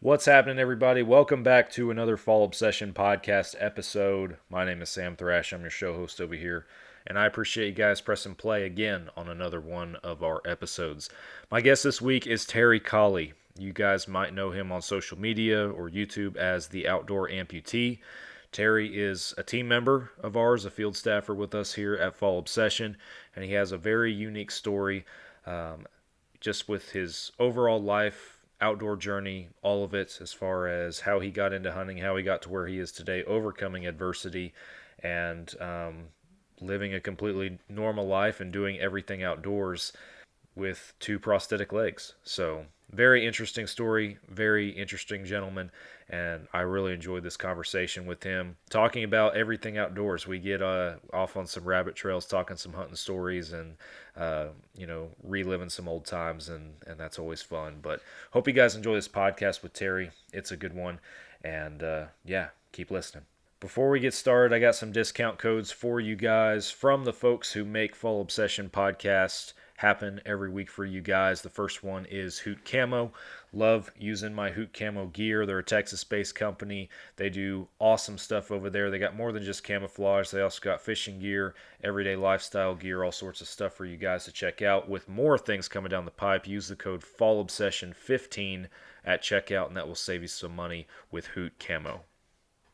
What's happening, everybody? Welcome back to another Fall Obsession podcast episode. My name is Sam Thrash. I'm your show host over here, and I appreciate you guys pressing play again on another one of our episodes. My guest this week is Terry Colley. You guys might know him on social media or YouTube as the Outdoor Amputee. Terry is a team member of ours, a field staffer with us here at Fall Obsession, and he has a very unique story just with his overall life, outdoor journey, all of it, as far as how he got into hunting, how he got to where he is today, overcoming adversity, and living a completely normal life and doing everything outdoors with two prosthetic legs. So, very interesting story, very interesting gentleman, and I really enjoyed this conversation with him, talking about everything outdoors. We get off on some rabbit trails, talking some hunting stories, and reliving some old times, and that's always fun. But hope you guys enjoy this podcast with Terry. It's a good one, and keep listening. Before we get started, I got some discount codes for you guys from the folks who make Fall Obsession podcast happen every week for you guys. The first one is Hoot Camo. Love using my Hoot Camo gear. They're a Texas-based company. They do awesome stuff over there. They got more than just camouflage. They also got fishing gear, everyday lifestyle gear, all sorts of stuff for you guys to check out. With more things coming down the pipe, use the code FALLOBSESSION15 at checkout, and that will save you some money with Hoot Camo.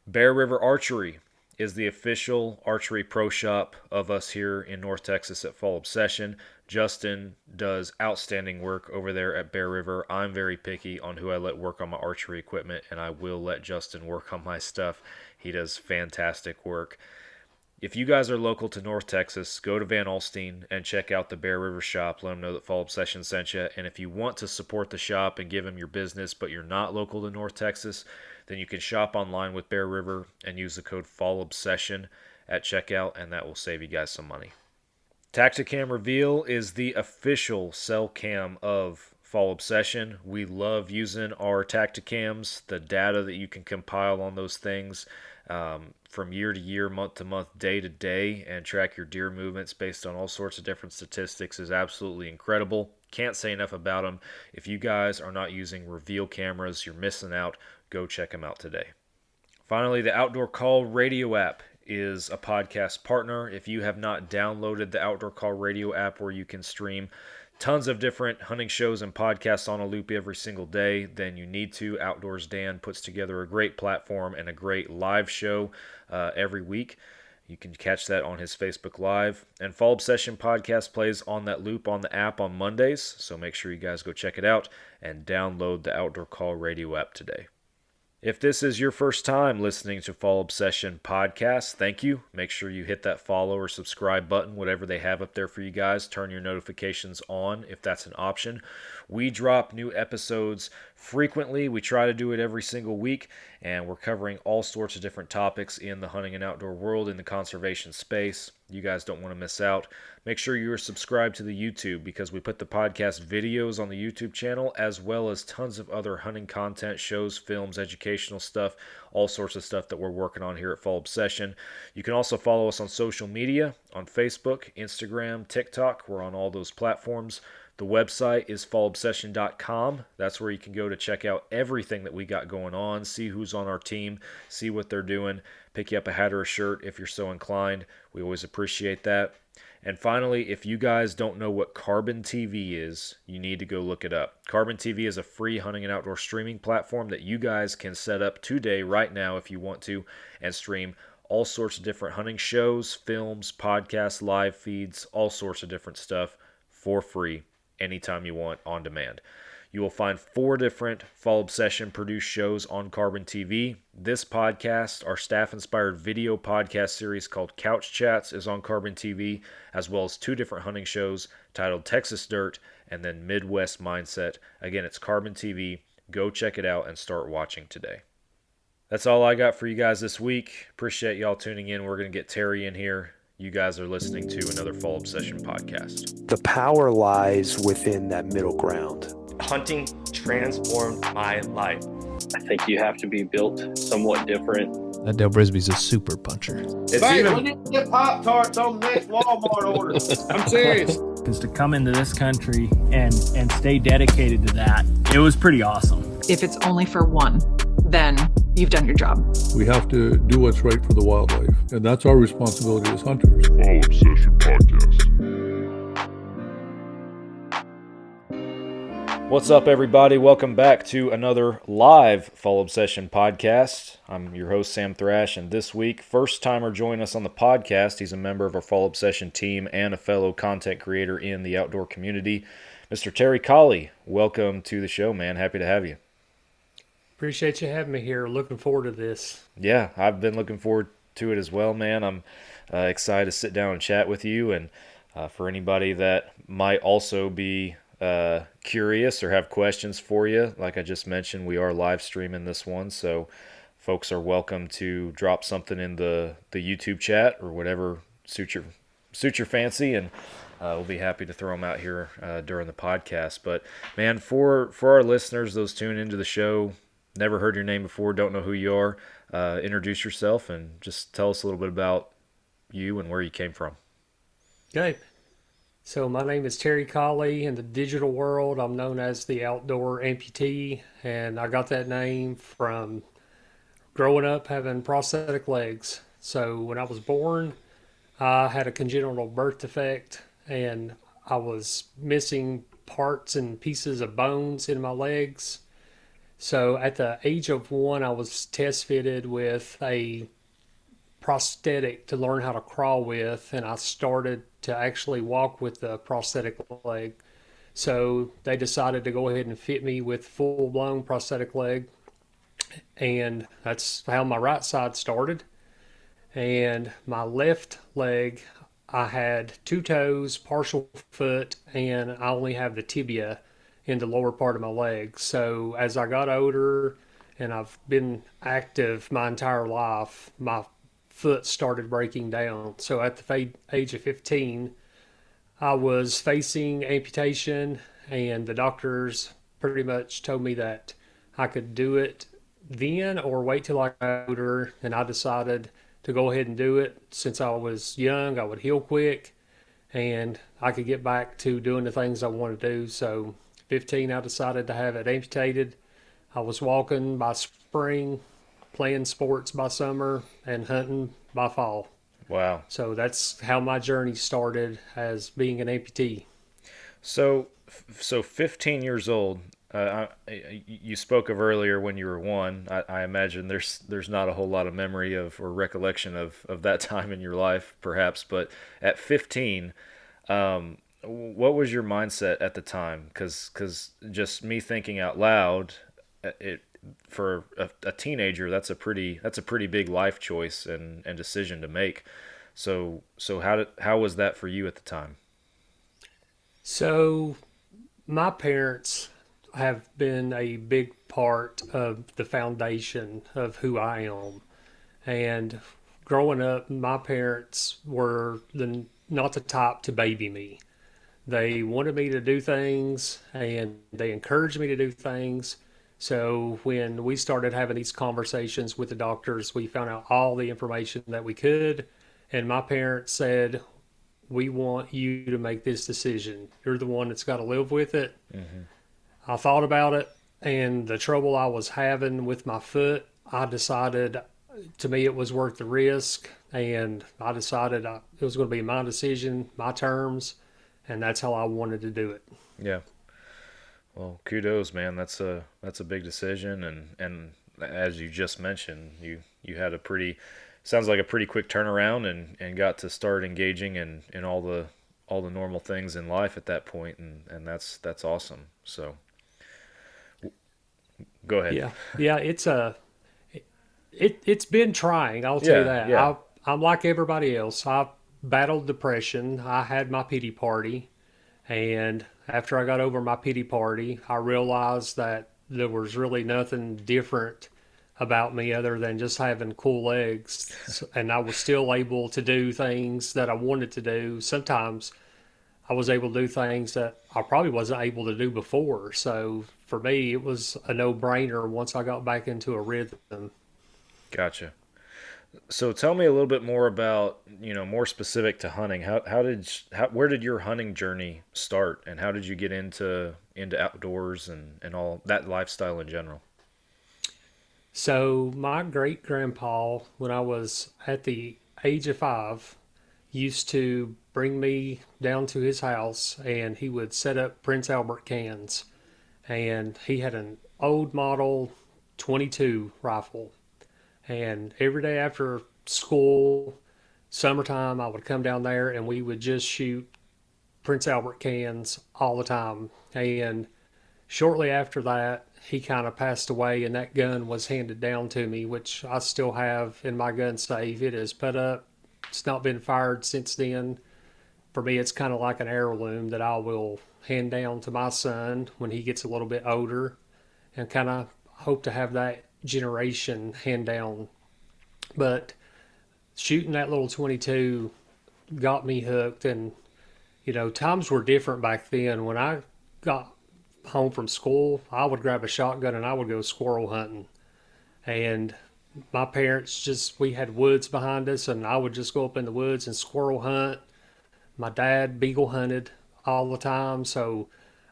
Bear River Archery is the official archery pro shop of us here in North Texas at Fall Obsession. Justin does outstanding work over there at Bear River. I'm very picky on who I let work on my archery equipment, and I will let Justin work on my stuff. He does fantastic work. If you guys are local to North Texas, go to Van Alstyne and check out the Bear River shop. Let them know that Fall Obsession sent you. And if you want to support the shop and give them your business, but you're not local to North Texas, then you can shop online with Bear River and use the code FALLOBSESSION at checkout, and that will save you guys some money. Tacticam Reveal is the official cell cam of Fall Obsession. We love using our Tacticams, the data that you can compile on those things from year to year, month to month, day to day, and track your deer movements based on all sorts of different statistics is absolutely incredible. Can't say enough about them. If you guys are not using Reveal cameras, you're missing out. Go check them out today. Finally, the Outdoor Call radio app is a podcast partner. If you have not downloaded the Outdoor Call radio app where you can stream tons of different hunting shows and podcasts on a loop every single day, then you need to. Outdoors Dan puts together a great platform and a great live show every week. You can catch that on his Facebook Live. And Fall Obsession Podcast plays on that loop on the app on Mondays, so make sure you guys go check it out and download the Outdoor Call radio app today. If this is your first time listening to Fall Obsession Podcast, thank you. Make sure you hit that follow or subscribe button, whatever they have up there for you guys. Turn your notifications on if that's an option. We drop new episodes frequently. We try to do it every single week, and we're covering all sorts of different topics in the hunting and outdoor world, in the conservation space. You guys don't want to miss out. Make sure you're subscribed to the YouTube, because we put the podcast videos on the YouTube channel, as well as tons of other hunting content, shows, films, educational stuff, all sorts of stuff that we're working on here at Fall Obsession. You can also follow us on social media, on Facebook, Instagram, TikTok. We're on all those platforms. The website is fallobsession.com. That's where you can go to check out everything that we got going on, see who's on our team, see what they're doing, pick you up a hat or a shirt if you're so inclined. We always appreciate that. And finally, if you guys don't know what Carbon TV is, you need to go look it up. Carbon TV is a free hunting and outdoor streaming platform that you guys can set up today, right now, if you want to, and stream all sorts of different hunting shows, films, podcasts, live feeds, all sorts of different stuff for free anytime you want, on demand. You will find 4 different Fall Obsession produced shows on Carbon TV. This podcast, our staff-inspired video podcast series called Couch Chats, is on Carbon TV, as well as 2 different hunting shows titled Texas Dirt and then Midwest Mindset. Again, it's Carbon TV. Go check it out and start watching today. That's all I got for you guys this week. Appreciate y'all tuning in. We're going to get Terry in here. You guys are listening to another Fall Obsession podcast. The power lies within that middle ground. Hunting transformed my life. I think you have to be built somewhat different. That Dale Brisby's a super puncher. We need to get Pop-Tarts on the next Walmart order. I'm serious. Is to come into this country and stay dedicated to that. It was pretty awesome. If it's only for one, then you've done your job. We have to do what's right for the wildlife, and that's our responsibility as hunters. Fall Obsession Podcast. What's up, everybody? Welcome back to another live Fall Obsession Podcast. I'm your host, Sam Thrash, and this week, first-timer joining us on the podcast. He's a member of our Fall Obsession team and a fellow content creator in the outdoor community, Mr. Terry Colley. Welcome to the show, man. Happy to have you. Appreciate you having me here. Looking forward to this. Yeah, I've been looking forward to it as well, man. I'm excited to sit down and chat with you, and for anybody that might also be curious or have questions for you, like I just mentioned, we are live streaming this one, so folks are welcome to drop something in the YouTube chat or whatever suits your fancy, and we'll be happy to throw them out here during the podcast. But man, for our listeners, those tune into the show, never heard your name before, don't know who you are, introduce yourself and just tell us a little bit about you and where you came from. Okay. So my name is Terry Colley. In the digital world, I'm known as the outdoor amputee, and I got that name from growing up having prosthetic legs. So when I was born, I had a congenital birth defect, and I was missing parts and pieces of bones in my legs. So at the age of 1, I was test fitted with a prosthetic to learn how to crawl with, and I started to actually walk with the prosthetic leg. So they decided to go ahead and fit me with full-blown prosthetic leg, and that's how my right side started. And my left leg, I had 2 toes, partial foot, and I only have the tibia in the lower part of my leg. So as I got older, and I've been active my entire life, my foot started breaking down. So at the age of 15, I was facing amputation, and the doctors pretty much told me that I could do it then or wait till I got older, and I decided to go ahead and do it. Since I was young, I would heal quick, and I could get back to doing the things I want to do. So 15, I decided to have it amputated. I was walking by spring, playing sports by summer, and hunting by fall. Wow. So that's how my journey started as being an amputee. So 15 years old, you spoke of earlier when you were 1. I imagine there's not a whole lot of memory of or recollection of that time in your life, perhaps. But at 15, what was your mindset at the time? Because just me thinking out loud, for a teenager, that's a pretty big life choice and decision to make. So how was that for you at the time? So my parents have been a big part of the foundation of who I am. And growing up, my parents were not the type to baby me. They wanted me to do things, and they encouraged me to do things. So when we started having these conversations with the doctors, we found out all the information that we could. And my parents said, "We want you to make this decision. You're the one that's got to live with it." Mm-hmm. I thought about it, and the trouble I was having with my foot, I decided to me it was worth the risk. And I decided it was going to be my decision, my terms, and that's how I wanted to do it. Yeah. Well, kudos, man. That's a big decision, and as you just mentioned, you had sounds like a pretty quick turnaround, and got to start engaging in all the normal things in life at that point, and that's awesome. So, go ahead. Yeah. It's been trying. I'll tell you that. Yeah. I'm like everybody else. I battled depression. I had my pity party. And after I got over my pity party, I realized that there was really nothing different about me other than just having cool legs. And I was still able to do things that I wanted to do. Sometimes I was able to do things that I probably wasn't able to do before. So for me, it was a no-brainer once I got back into a rhythm. Gotcha. So tell me a little bit more about, more specific to hunting. Where did your hunting journey start, and how did you get into outdoors and all that lifestyle in general? So my great grandpa, when I was at the age of 5, used to bring me down to his house and he would set up Prince Albert cans. And he had an old model 22 rifle. And every day after school, summertime, I would come down there and we would just shoot Prince Albert cans all the time. And shortly after that, he kind of passed away, and that gun was handed down to me, which I still have in my gun safe. It is put up, it's not been fired since then. For me, it's kind of like an heirloom that I will hand down to my son when he gets a little bit older, and kind of hope to have that generation hand down. But shooting that little 22 got me hooked, and times were different back then. When I got home from school, I would grab a shotgun and I would go squirrel hunting. And my parents we had woods behind us, and I would just go up in the woods and squirrel hunt. My dad beagle hunted all the time, so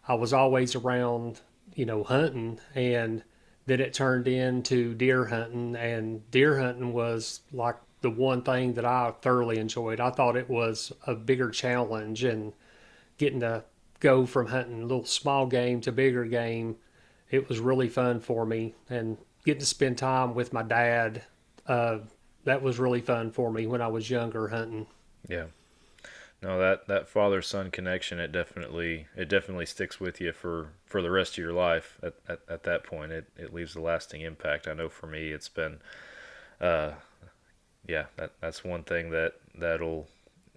I was always around, hunting. And then it turned into deer hunting, and deer hunting was like the one thing that I thoroughly enjoyed. I thought it was a bigger challenge, and getting to go from hunting little small game to bigger game, it was really fun for me. And getting to spend time with my dad, that was really fun for me when I was younger hunting. Yeah. No, that father son connection, it definitely sticks with you for the rest of your life. At that point, it leaves a lasting impact. I know for me, it's been, yeah, that's one thing that'll,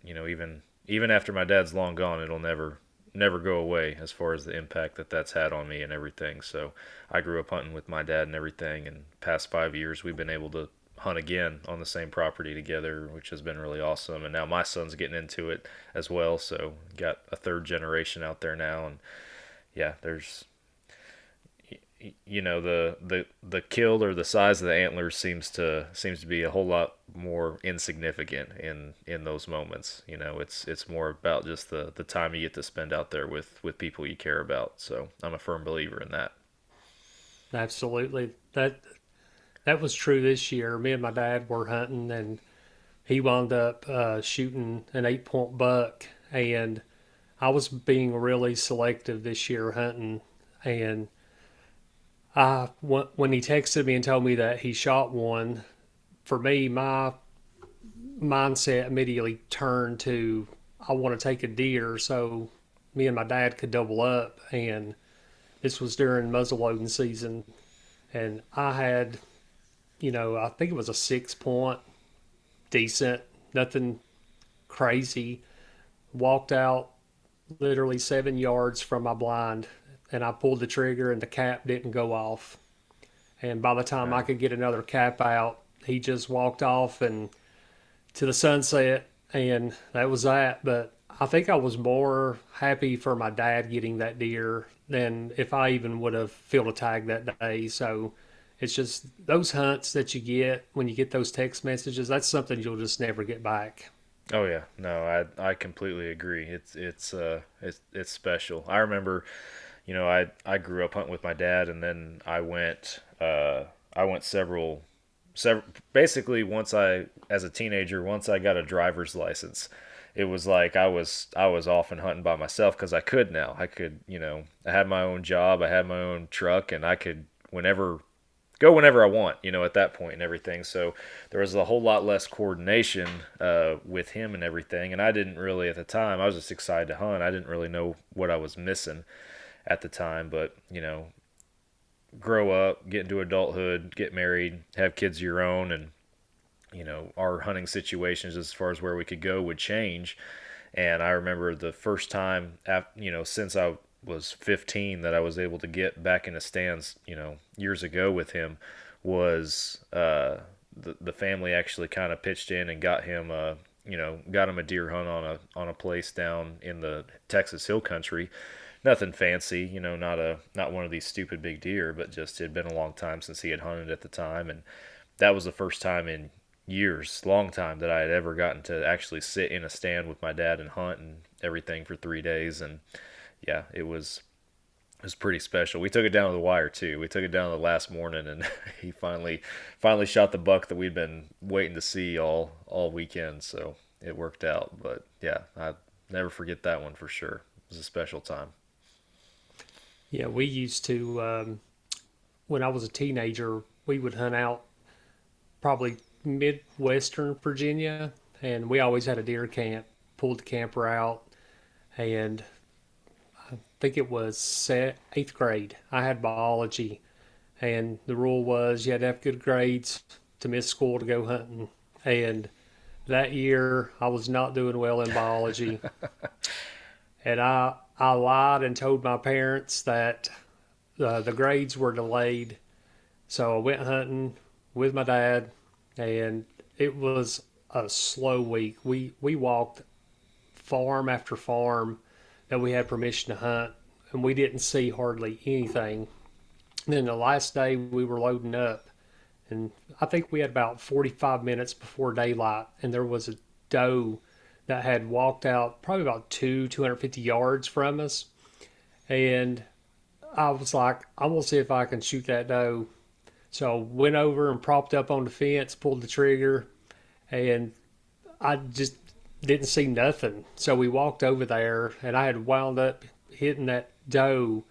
even after my dad's long gone, it'll never go away as far as the impact that's had on me and everything. So I grew up hunting with my dad and everything, and past 5 years we've been able to hunt again on the same property together, which has been really awesome. And now my son's getting into it as well, so got a third generation out there now. And yeah, there's the kill or the size of the antlers seems to be a whole lot more insignificant in those moments. It's more about just the time you get to spend out there with people you care about. So I'm a firm believer in that. Absolutely. That was true this year. Me and my dad were hunting, and he wound up shooting an 8-point buck, and I was being really selective this year hunting. And when he texted me and told me that he shot one, for me, my mindset immediately turned to, I want to take a deer so me and my dad could double up. And this was during muzzleloading season, and I had, I think it was a 6-point, decent, nothing crazy. Walked out literally 7 yards from my blind, and I pulled the trigger and the cap didn't go off. And by the time I could get another cap out, he just walked off and to the sunset, and that was that. But I think I was more happy for my dad getting that deer than if I even would have filled a tag that day. So it's just those hunts that you get when you get those text messages, that's something you'll just never get back. Oh yeah, no, I completely agree. It's special. I remember, I grew up hunting with my dad, and then I went several basically as a teenager, once I got a driver's license, it was like I was off and hunting by myself because I could now. I could, I had my own job, I had my own truck, and I could go whenever I want, at that point and everything. So there was a whole lot less coordination with him and everything. And I didn't really, at the time, I was just excited to hunt. I didn't really know what I was missing at the time. But, grow up, get into adulthood, get married, have kids of your own, and, our hunting situations as far as where we could go would change. And I remember the first time, since I was 15 that I was able to get back into stands, years ago with him, was the family actually kind of pitched in and got him a deer hunt on a place down in the Texas Hill Country. Nothing fancy, not one of these stupid big deer, but just it had been a long time since he had hunted at the time, and that was the first time in years, long time, that I had ever gotten to actually sit in a stand with my dad and hunt and everything for 3 days. And yeah, it was pretty special. We took it down to the wire too. We took it down the last morning, and he finally shot the buck that we'd been waiting to see all weekend. So it worked out. But yeah, I never forget that one for sure. It was a special time. Yeah, we used to, when I was a teenager, we would hunt out probably Midwestern Virginia, and we always had a deer camp, pulled the camper out, and I think it was eighth grade. I had biology, and the rule was you had to have good grades to miss school to go hunting. And that year, I was not doing well in biology, and I lied and told my parents that the grades were delayed. So I went hunting with my dad, and it was a slow week. We walked farm after farm that we had permission to hunt, and we didn't see hardly anything. And then the last day we were loading up, and I think we had about 45 minutes before daylight, and there was a doe that had walked out probably about 250 yards from us. And I was like, I'm going to see if I can shoot that doe. So I went over and propped up on the fence, pulled the trigger, and I just didn't see nothing. So we walked over there, and I had wound up hitting that doe,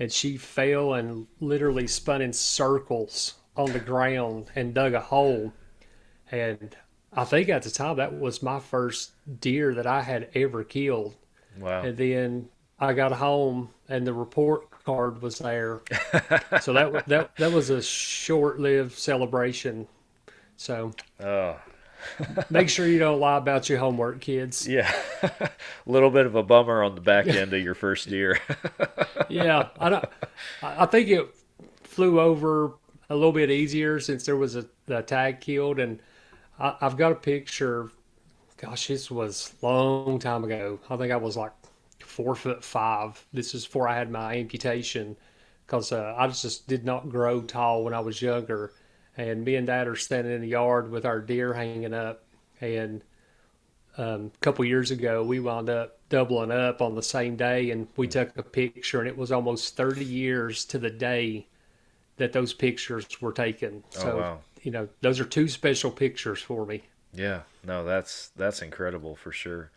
and she fell and literally spun in circles on the ground and dug a hole. And I think at the time that was my first deer that I had ever killed. Wow. And then I got home and the report card was there. So that was a short-lived celebration. So make sure you don't lie about your homework, kids. Yeah. A little bit of a bummer on the back end of your first deer. Yeah. I think it flew over a little bit easier since there was a tag killed, and I've got a picture. Gosh, this was a long time ago. I think I was like 4'5". This is before I had my amputation, because I just did not grow tall when I was younger. And me and Dad are standing in the yard with our deer hanging up. And a couple years ago, we wound up doubling up on the same day, and we took a picture, and it was almost 30 years to the day that those pictures were taken. So, wow. Those are two special pictures for me. Yeah, no, that's incredible for sure.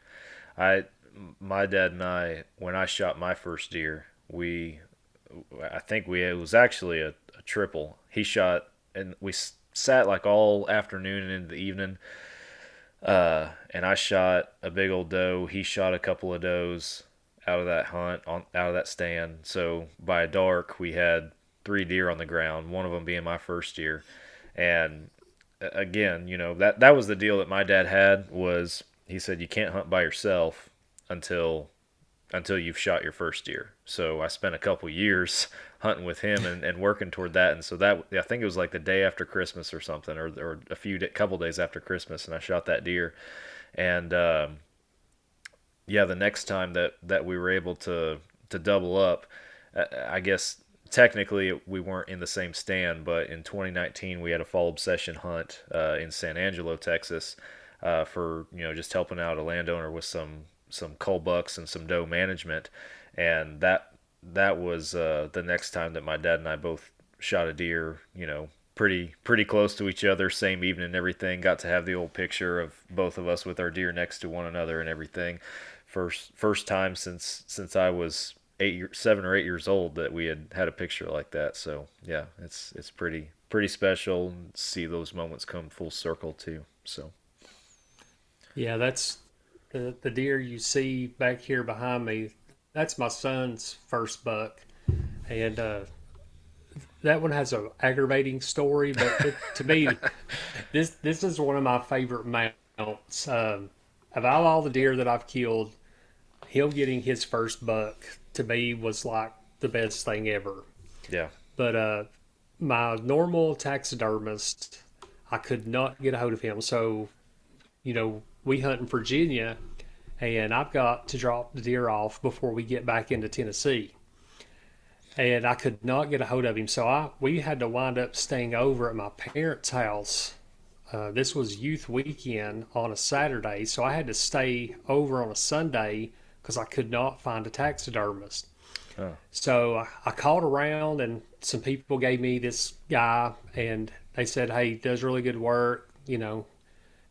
My dad and I, when I shot my first deer, it was actually a triple. He shot, and we sat like all afternoon and into the evening. And I shot a big old doe. He shot a couple of does out of that hunt, out of that stand. So by dark, we had 3 deer on the ground, one of them being my first deer. And again, that was the deal that my dad had, was he said you can't hunt by yourself until you've shot your first deer. So I spent a couple years hunting with him and working toward that. And so I think it was like the day after Christmas or something, or couple days after Christmas, and I shot that deer. And yeah, the next time that we were able to double up, I guess technically we weren't in the same stand, but in 2019 we had a fall obsession hunt in San Angelo, Texas, for just helping out a landowner with some cull bucks and some doe management. And that was the next time that my dad and I both shot a deer, pretty close to each other, same evening and everything. Got to have the old picture of both of us with our deer next to one another and everything. First time since I was 7 or 8 years old that we had a picture like that. So yeah, it's pretty special, and see those moments come full circle too. So yeah, that's the deer you see back here behind me. That's my son's first buck, and that one has an aggravating story. But to me, this is one of my favorite mounts. Of all the deer that I've killed, him getting his first buck to me was like the best thing ever. Yeah. But my normal taxidermist, I could not get a hold of him. So, we hunt in Virginia, and I've got to drop the deer off before we get back into Tennessee. And I could not get a hold of him. So we had to wind up staying over at my parents' house This was youth weekend on a Saturday, so I had to stay over on a Sunday because I could not find a taxidermist. Oh. So I called around, and some people gave me this guy, and they said, "Hey, he does really good work. You know,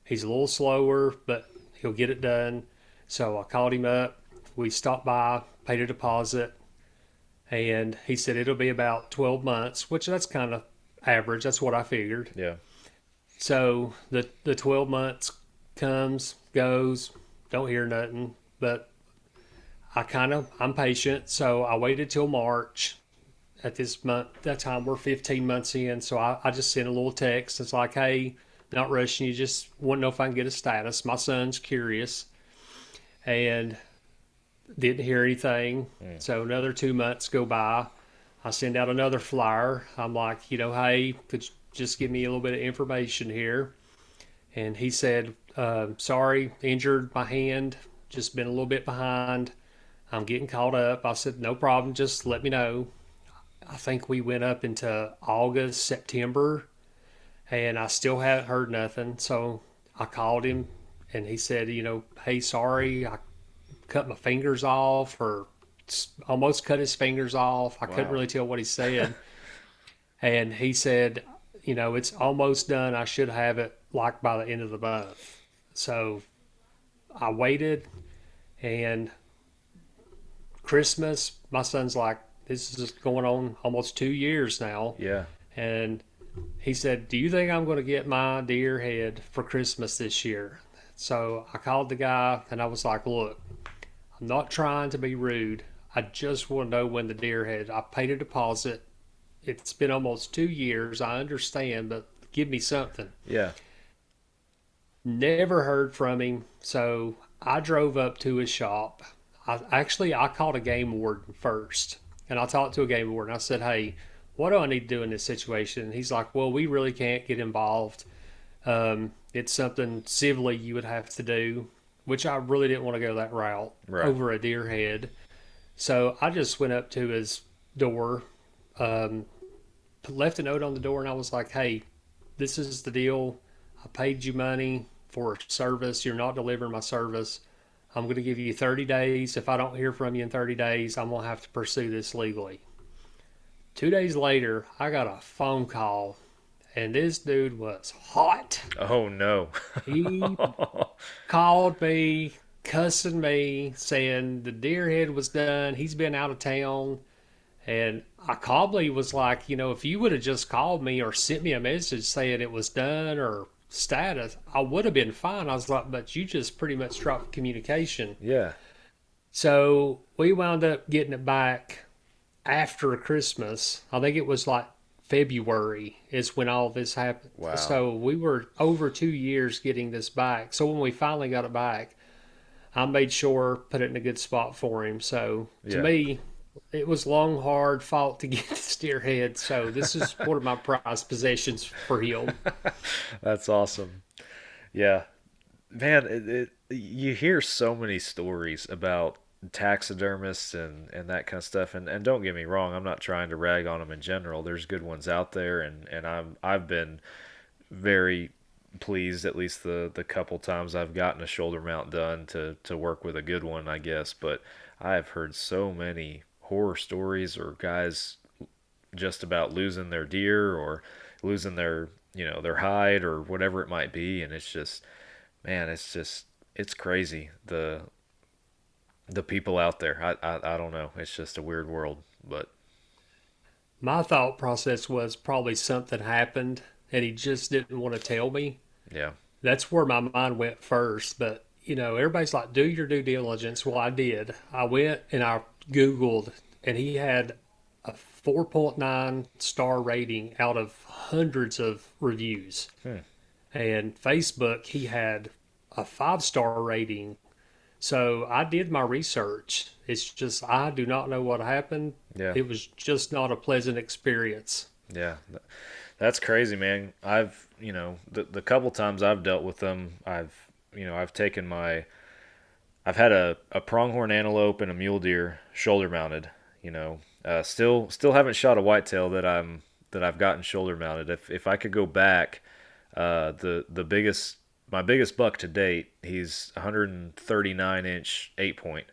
he's a little slower, but he'll get it done." So I called him up. We stopped by, paid a deposit, and he said it'll be about 12 months, which that's kind of average. That's what I figured. Yeah. So the 12 months comes, goes, don't hear nothing, but I'm patient. So I waited till March. At this month, that time we're 15 months in. So I just sent a little text. It's like, hey, not rushing you, just want to know if I can get a status. My son's curious, and didn't hear anything. So another 2 months go by. I send out another flyer. I'm like, hey, could you just give me a little bit of information here? And he said, sorry, injured my hand, just been a little bit behind. I'm getting caught up. I said, no problem, just let me know. I think we went up into August, September, and I still haven't heard nothing. So I called him, and he said, hey, sorry, I cut my fingers off, or almost cut his fingers off. I couldn't really tell what he said. And he said, it's almost done. I should have it like by the end of the month. So I waited, and Christmas, my son's like, this is going on almost 2 years now. Yeah. And he said, do you think I'm going to get my deer head for Christmas this year? So I called the guy, and I was like, look, I'm not trying to be rude. I just want to know when the deer head. I paid a deposit. It's been almost 2 years. I understand, but give me something. Yeah. Never heard from him. So I drove up to his shop. I called a game warden first, and I talked to a game warden. I said, hey, what do I need to do in this situation? And he's like, well, we really can't get involved. It's something civilly you would have to do, which I really didn't want to go that route over a deer head. So I just went up to his door, left a note on the door, and I was like, hey, this is the deal. I paid you money for service. You're not delivering my service. I'm going to give you 30 days. If I don't hear from you in 30 days, I'm going to have to pursue this legally. 2 days later, I got a phone call, and this dude was hot. Oh, no. He called me, cussing me, saying the deer head was done. He's been out of town. And I calmly was like, if you would have just called me or sent me a message saying it was done or status, I would have been fine. I was like, but you just pretty much dropped communication. Yeah. So we wound up getting it back after Christmas. I think it was like February is when all this happened. Wow. So we were over 2 years getting this back. So when we finally got it back, I made sure put it in a good spot for him. So to me, it was long, hard fought to get this deer head. So this is one of my prized possessions for him. That's awesome. Yeah, man, you hear so many stories about taxidermists and that kind of stuff. And don't get me wrong, I'm not trying to rag on them in general. There's good ones out there, and I've been very pleased, at least the couple times I've gotten a shoulder mount done, to work with a good one, I guess. But I've heard so many horror stories, or guys just about losing their deer or losing their their hide or whatever it might be, and it's just, man, it's crazy, the people out there. I don't know, it's just a weird world. But my thought process was probably something happened and he just didn't want to tell me. Yeah, that's where my mind went first. But everybody's like, do your due diligence. Well, I did. I went and I Googled, and he had a 4.9 star rating out of hundreds of reviews. And Facebook, he had a 5-star rating. So I did my research. It's just, I do not know what happened. Yeah. It was just not a pleasant experience. Yeah. That's crazy, man. I've, the couple times I've dealt with them, I've had a pronghorn antelope and a mule deer shoulder mounted. Still haven't shot a whitetail that I've gotten shoulder mounted. If I could go back, The biggest my biggest buck to date, he's 139-inch 8-point.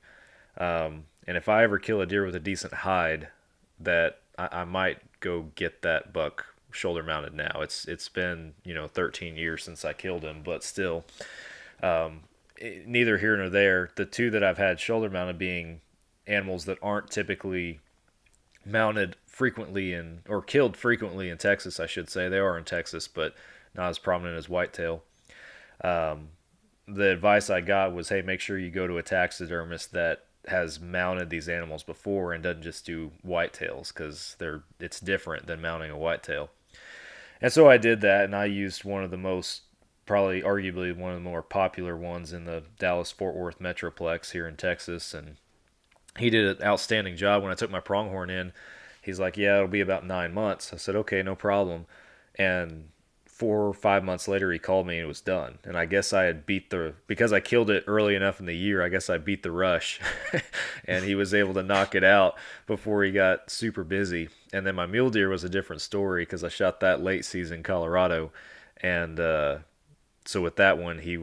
And if I ever kill a deer with a decent hide, that I might go get that buck shoulder mounted now. It's been 13 years since I killed him, but still, neither here nor there. The two that I've had shoulder mounted being animals that aren't typically mounted frequently or killed frequently in Texas, I should say. They are in Texas, but not as prominent as whitetail. The advice I got was, hey, make sure you go to a taxidermist that has mounted these animals before and doesn't just do whitetails, because it's different than mounting a whitetail. And so I did that, and I used one of the most, probably arguably one of the more popular ones in the Dallas-Fort Worth Metroplex here in Texas, and he did an outstanding job. When I took my pronghorn in, he's like, yeah, it'll be about 9 months. I said, okay, no problem. And 4 or 5 months later, he called me and it was done. And I guess I had because I killed it early enough in the year, I guess I beat the rush. And he was able to knock it out before he got super busy. And then my mule deer was a different story, because I shot that late season Colorado. And so with that one, he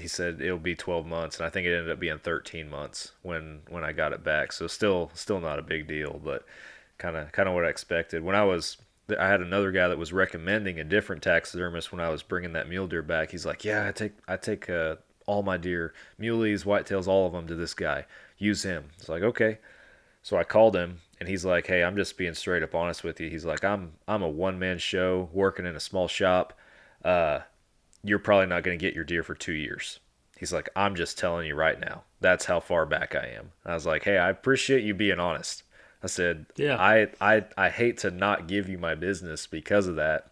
said it'll be 12 months, and I think it ended up being 13 months when I got it back. So still not a big deal, but kind of what I expected. I had another guy that was recommending a different taxidermist when I was bringing that mule deer back. He's like, yeah, I take all my deer, muleys, whitetails, all of them, to this guy. Use him. It's like, okay. So I called him, and he's like, hey, I'm just being straight up honest with you. He's like, I'm a one-man show working in a small shop. You're probably not going to get your deer for 2 years. He's like, I'm just telling you right now. That's how far back I am. I was like, hey, I appreciate you being honest. I said, yeah, I hate to not give you my business because of that,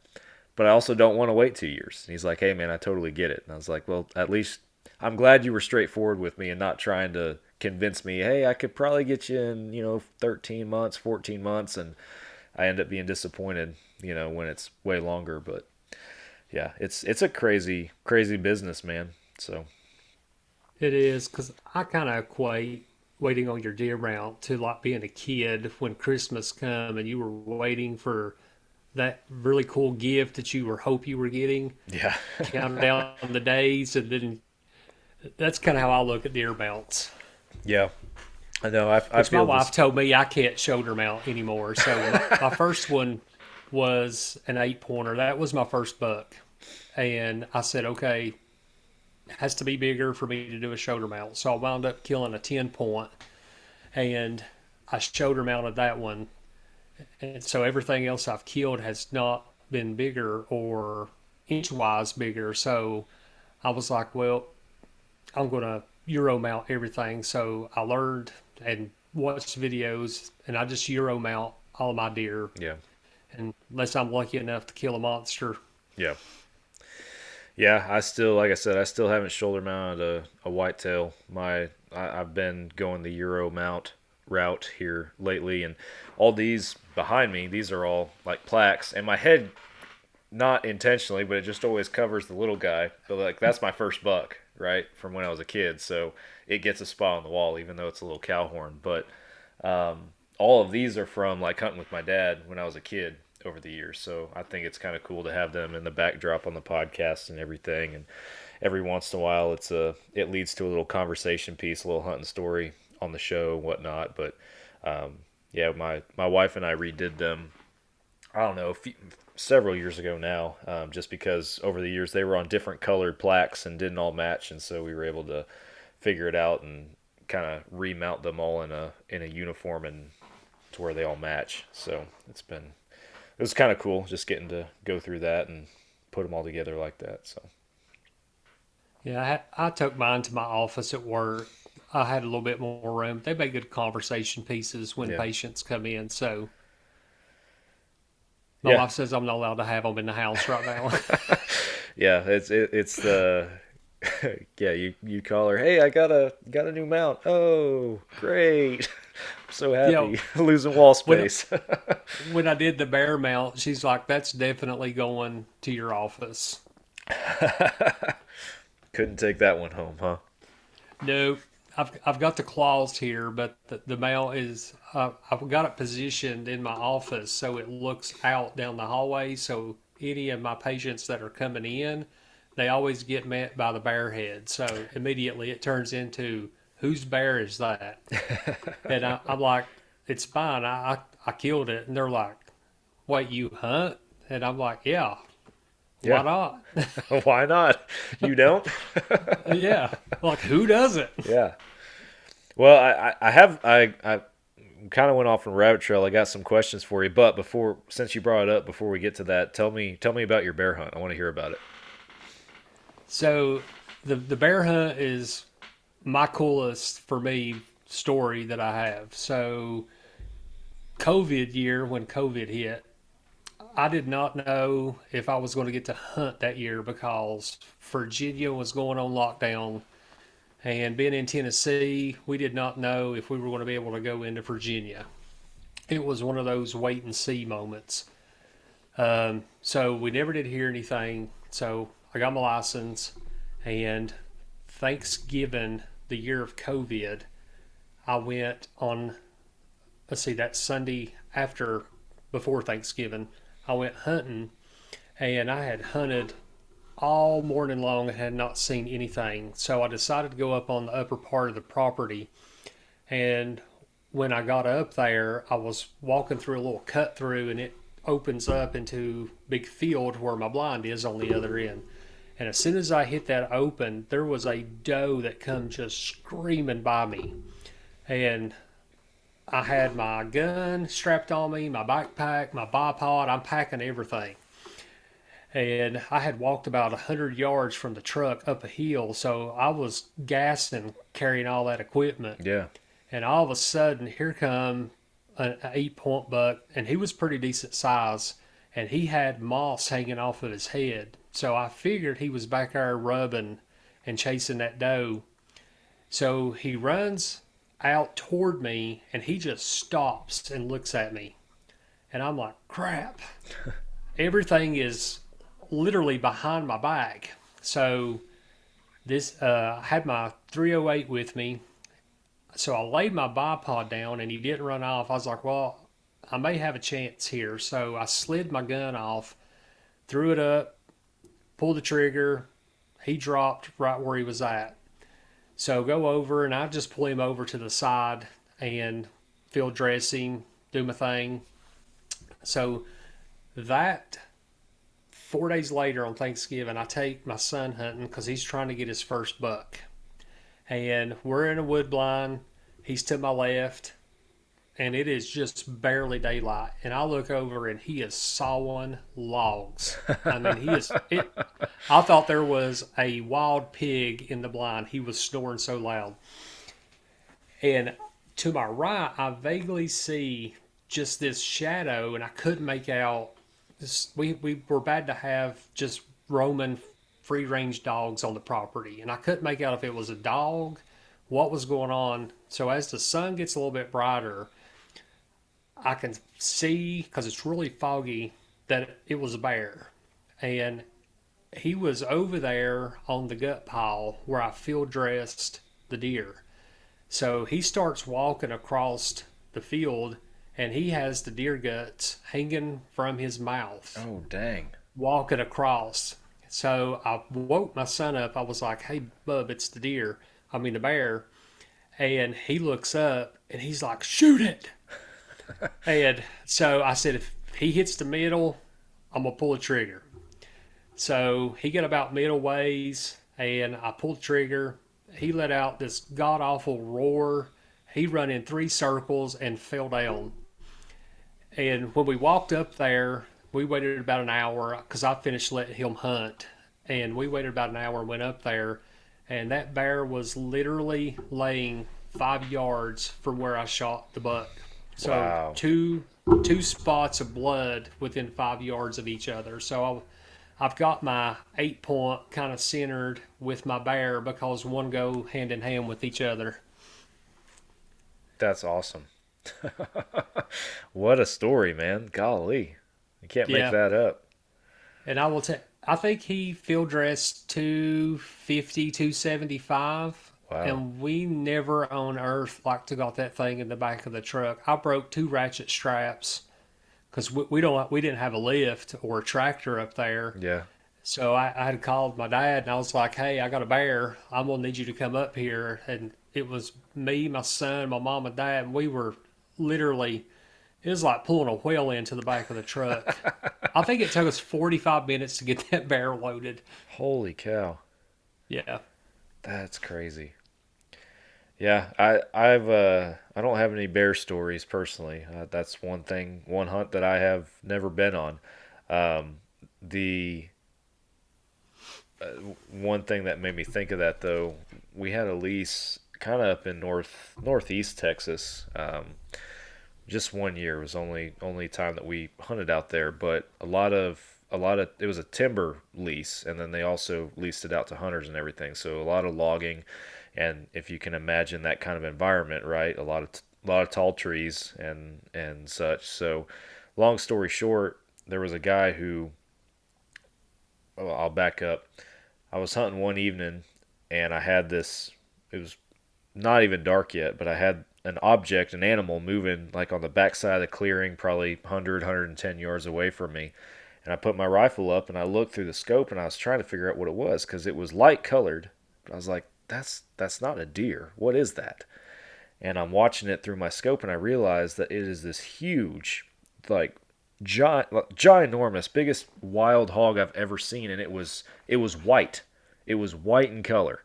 but I also don't want to wait 2 years. And he's like, hey, man, I totally get it. And I was like, well, at least I'm glad you were straightforward with me and not trying to convince me, hey, I could probably get you in, 13 months, 14 months. And I end up being disappointed, when it's way longer. But yeah, it's a crazy, crazy business, man. So it is, because I kind of equate waiting on your deer mount to like being a kid when Christmas come and you were waiting for that really cool gift that you hope you were getting. Yeah. Counting down the days, and then that's kind of how I look at deer mounts. Yeah. I know. I my wife told me I can't shoulder mount anymore. So my first one was an 8-pointer. That was my first buck. And I said, okay, it has to be bigger for me to do a shoulder mount. So I wound up killing a 10-point, and I shoulder mounted that one. And so everything else I've killed has not been bigger or inch-wise bigger. So I was like, well, I'm going to Euro mount everything. So I learned and watched videos, and I just Euro mount all of my deer. Yeah. Unless I'm lucky enough to kill a monster. Yeah. Yeah, like I said, I still haven't shoulder mounted a whitetail. I've been going the Euro mount route here lately, and all these behind me, these are all like plaques, and my head, not intentionally, but it just always covers the little guy. But like, that's my first buck, right, from when I was a kid, so it gets a spot on the wall, even though it's a little cow horn. But all of these are from like hunting with my dad when I was a kid over the years, so I think it's kind of cool to have them in the backdrop on the podcast and everything. And every once in a while, it leads to a little conversation piece, a little hunting story on the show and whatnot. But yeah, my wife and I redid them, I don't know, several years ago now, just because over the years they were on different colored plaques and didn't all match, and so we were able to figure it out and kind of remount them all in a uniform and to where they all match. So it was kind of cool just getting to go through that and put them all together like that. So yeah, I took mine to my office at work. I had a little bit more room. They make good conversation pieces when patients come in. So my wife says I'm not allowed to have them in the house right now. Yeah, it's the yeah. You call her, hey, I got a new mount. Oh, great. I'm so happy. Losing wall space. When I did the bear mount, she's like, that's definitely going to your office. Couldn't take that one home, huh? No, I've got the claws here, but the mount is I've got it positioned in my office so it looks out down the hallway, so any of my patients that are coming in, they always get met by the bear head. So immediately it turns into, whose bear is that? And I'm like, it's fine. I killed it. And they're like, wait, you hunt? And I'm like, yeah. Why not? Why not? You don't? Yeah. Like, who doesn't? Yeah. Well, I kind of went off on a rabbit trail. I got some questions for you, but since you brought it up, before we get to that, tell me about your bear hunt. I want to hear about it. So the bear hunt is my coolest, for me, story that I have. So COVID year, when COVID hit, I did not know if I was going to get to hunt that year because Virginia was going on lockdown. And being in Tennessee, we did not know if we were going to be able to go into Virginia. It was one of those wait and see moments. So we never did hear anything. So I got my license, and Thanksgiving, the year of COVID, I went on, that Sunday before Thanksgiving, I went hunting, and I had hunted all morning long and had not seen anything. So I decided to go up on the upper part of the property. And when I got up there, I was walking through a little cut through, and it opens up into big field where my blind is on the other end. And as soon as I hit that open, there was a doe that come just screaming by me. And I had my gun strapped on me, my backpack, my bipod. I'm packing everything. And I had walked about 100 yards from the truck up a hill, so I was gassing, carrying all that equipment. Yeah. And all of a sudden, here come an 8-point buck, and he was pretty decent size, and he had moss hanging off of his head. So I figured he was back there rubbing and chasing that doe. So he runs out toward me, and he just stops and looks at me. And I'm like, crap. Everything is literally behind my back. So I had my 308 with me. So I laid my bipod down, and he didn't run off. I was like, well, I may have a chance here. So I slid my gun off, threw it up, pulled the trigger. He dropped right where he was at. So go over, and I just pull him over to the side and field dress him, do my thing. So that 4 days later on Thanksgiving, I take my son hunting because he's trying to get his first buck. And we're in a wood blind. He's to my left, and it is just barely daylight. And I look over, and he is sawing logs. I mean, I thought there was a wild pig in the blind. He was snoring so loud. And to my right, I vaguely see just this shadow, and I couldn't make out. We were bad to have just roaming free-range dogs on the property, and I couldn't make out if it was a dog, what was going on. So as the sun gets a little bit brighter, I can see, because it's really foggy, that it was a bear. And he was over there on the gut pile where I field dressed the deer. So he starts walking across the field, and he has the deer guts hanging from his mouth. Oh, dang. Walking across. So I woke my son up. I was like, hey, bub, it's the bear. And he looks up, and he's like, shoot it. And so I said, if he hits the middle, I'm going to pull the trigger. So he got about middle ways, and I pulled the trigger. He let out this god-awful roar. He run in 3 circles and fell down. And when we walked up there, we waited about an hour because I finished letting him hunt. And we waited about an hour and went up there. And that bear was literally laying 5 yards from where I shot the buck. So wow. two spots of blood within 5 yards of each other. So I've got my 8-point kind of centered with my bear because one go hand in hand with each other. That's awesome. What a story, man. Golly. You can't make that up. And I think he field dressed 250, 275. Wow. And we never on earth like to got that thing in the back of the truck. I broke 2 ratchet straps because we didn't have a lift or a tractor up there. Yeah. So I had called my dad and I was like, hey, I got a bear. I'm going to need you to come up here. And it was me, my son, my mom, and dad. And we were literally, it was like pulling a whale into the back of the truck. I think it took us 45 minutes to get that bear loaded. Holy cow. Yeah. That's crazy. Yeah, I don't have any bear stories personally. That's one hunt that I have never been on. The one thing that made me think of that though, we had a lease kind of up in northeast Texas. Just one year was only time that we hunted out there, but a lot of it was a timber lease, and then they also leased it out to hunters and everything. So a lot of logging, and if you can imagine that kind of environment, right? A lot of tall trees and such. So, long story short, there was a guy who. Well, I'll back up. I was hunting one evening, and I had this. It was not even dark yet, but I had an animal moving like on the backside of the clearing, probably 110 yards away from me. And I put my rifle up and I looked through the scope and I was trying to figure out what it was because it was light colored. I was like, that's not a deer. What is that? And I'm watching it through my scope and I realized that it is this huge, like ginormous, biggest wild hog I've ever seen. And it was white. It was white in color.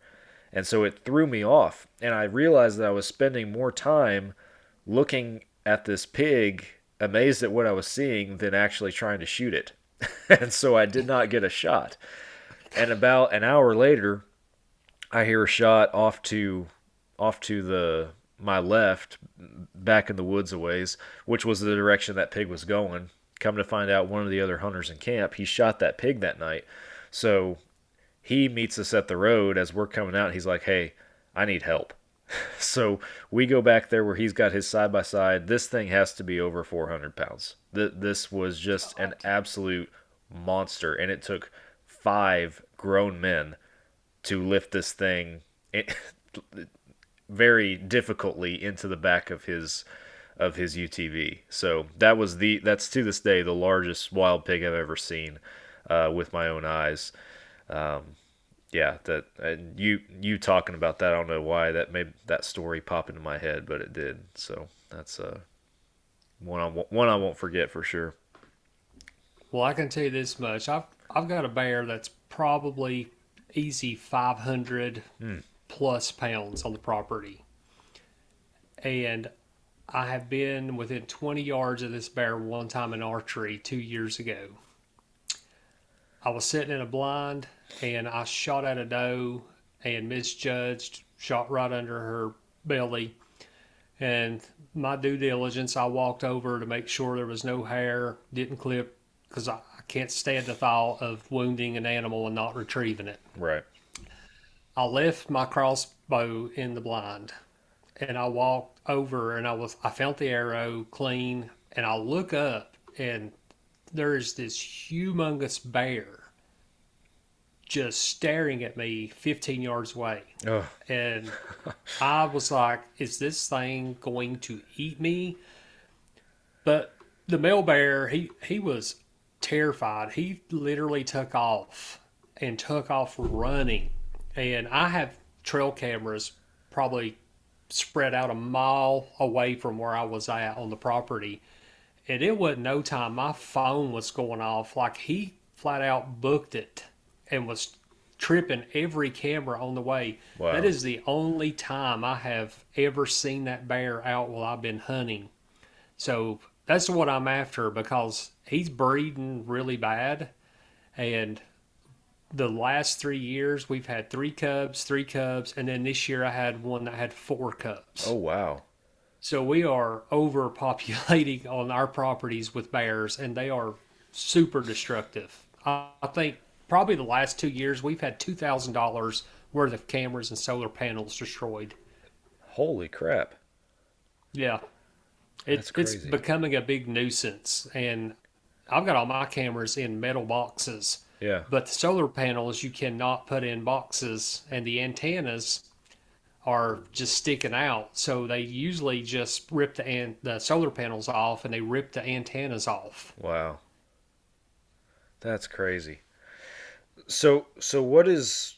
And so it threw me off. And I realized that I was spending more time looking at this pig, amazed at what I was seeing, than actually trying to shoot it. And so I did not get a shot. And about an hour later, I hear a shot off to my left, back in the woods a ways, which was the direction that pig was going. Come to find out, one of the other hunters in camp, he shot that pig that night. So he meets us at the road as we're coming out. He's like, hey, I need help. So we go back there where he's got his side-by-side. This thing has to be over 400 pounds. This was just an absolute monster, and it took 5 grown men to lift this thing very difficultly into the back of his UTV. So that's to this day the largest wild pig I've ever seen with my own eyes. Yeah, you talking about that, I don't know why that made that story pop into my head, but it did. So that's one I won't forget for sure. Well, I can tell you this much. I've got a bear that's probably easy 500 plus pounds on the property. And I have been within 20 yards of this bear one time in archery 2 years ago. I was sitting in a blind and I shot at a doe and misjudged, shot right under her belly. And my due diligence, I walked over to make sure there was no hair, didn't clip, because I can't stand the thought of wounding an animal and not retrieving it. Right. I left my crossbow in the blind and I walked over and I found the arrow clean, and I look up and there's this humongous bear just staring at me 15 yards away. Oh. And I was like, is this thing going to eat me? But the male bear, he was terrified. He literally took off running. And I have trail cameras probably spread out a mile away from where I was at on the property. And it wasn't no time. My phone was going off. Like, he flat out booked it and was tripping every camera on the way. Wow. That is the only time I have ever seen that bear out while I've been hunting. So that's what I'm after, because he's breeding really bad. And the last 3 years, we've had 3 cubs, and then this year I had one that had 4 cubs. Oh, wow. So we are overpopulating on our properties with bears, and they are super destructive. I think probably the last 2 years, we've had $2,000 worth of cameras and solar panels destroyed. Holy crap. Yeah. It's becoming a big nuisance, and I've got all my cameras in metal boxes. Yeah. But the solar panels you cannot put in boxes, and the antennas, are just sticking out. So they usually just rip the solar panels off and they rip the antennas off. Wow. That's crazy. So what is,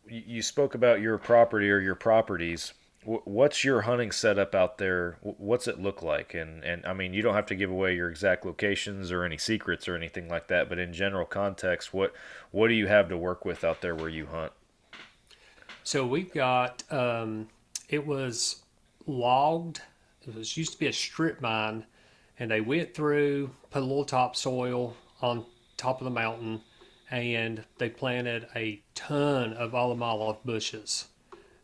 you spoke about your property or your properties. What's your hunting setup out there? What's it look like? And I mean, you don't have to give away your exact locations or any secrets or anything like that, but in general context, what do you have to work with out there where you hunt? So we've got, it was logged. Used to be a strip mine, and they went through, put a little topsoil on top of the mountain, and they planted a ton of olive bushes.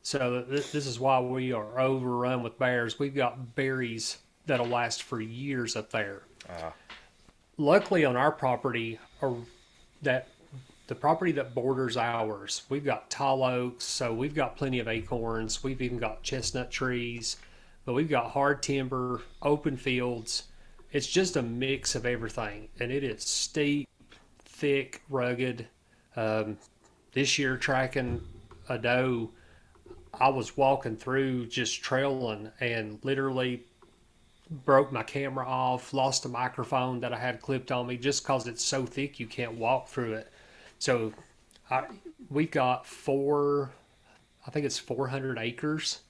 So this is why we are overrun with bears. We've got berries that'll last for years up there. Luckily on our property, or that the property that borders ours, we've got tall oaks, so we've got plenty of acorns. We've even got chestnut trees, but we've got hard timber, open fields. It's just a mix of everything, and it is steep, thick, rugged. This year tracking a doe, I was walking through just trailing and literally broke my camera off, lost a microphone that I had clipped on me just because it's so thick you can't walk through it. So we've got I think it's 400 acres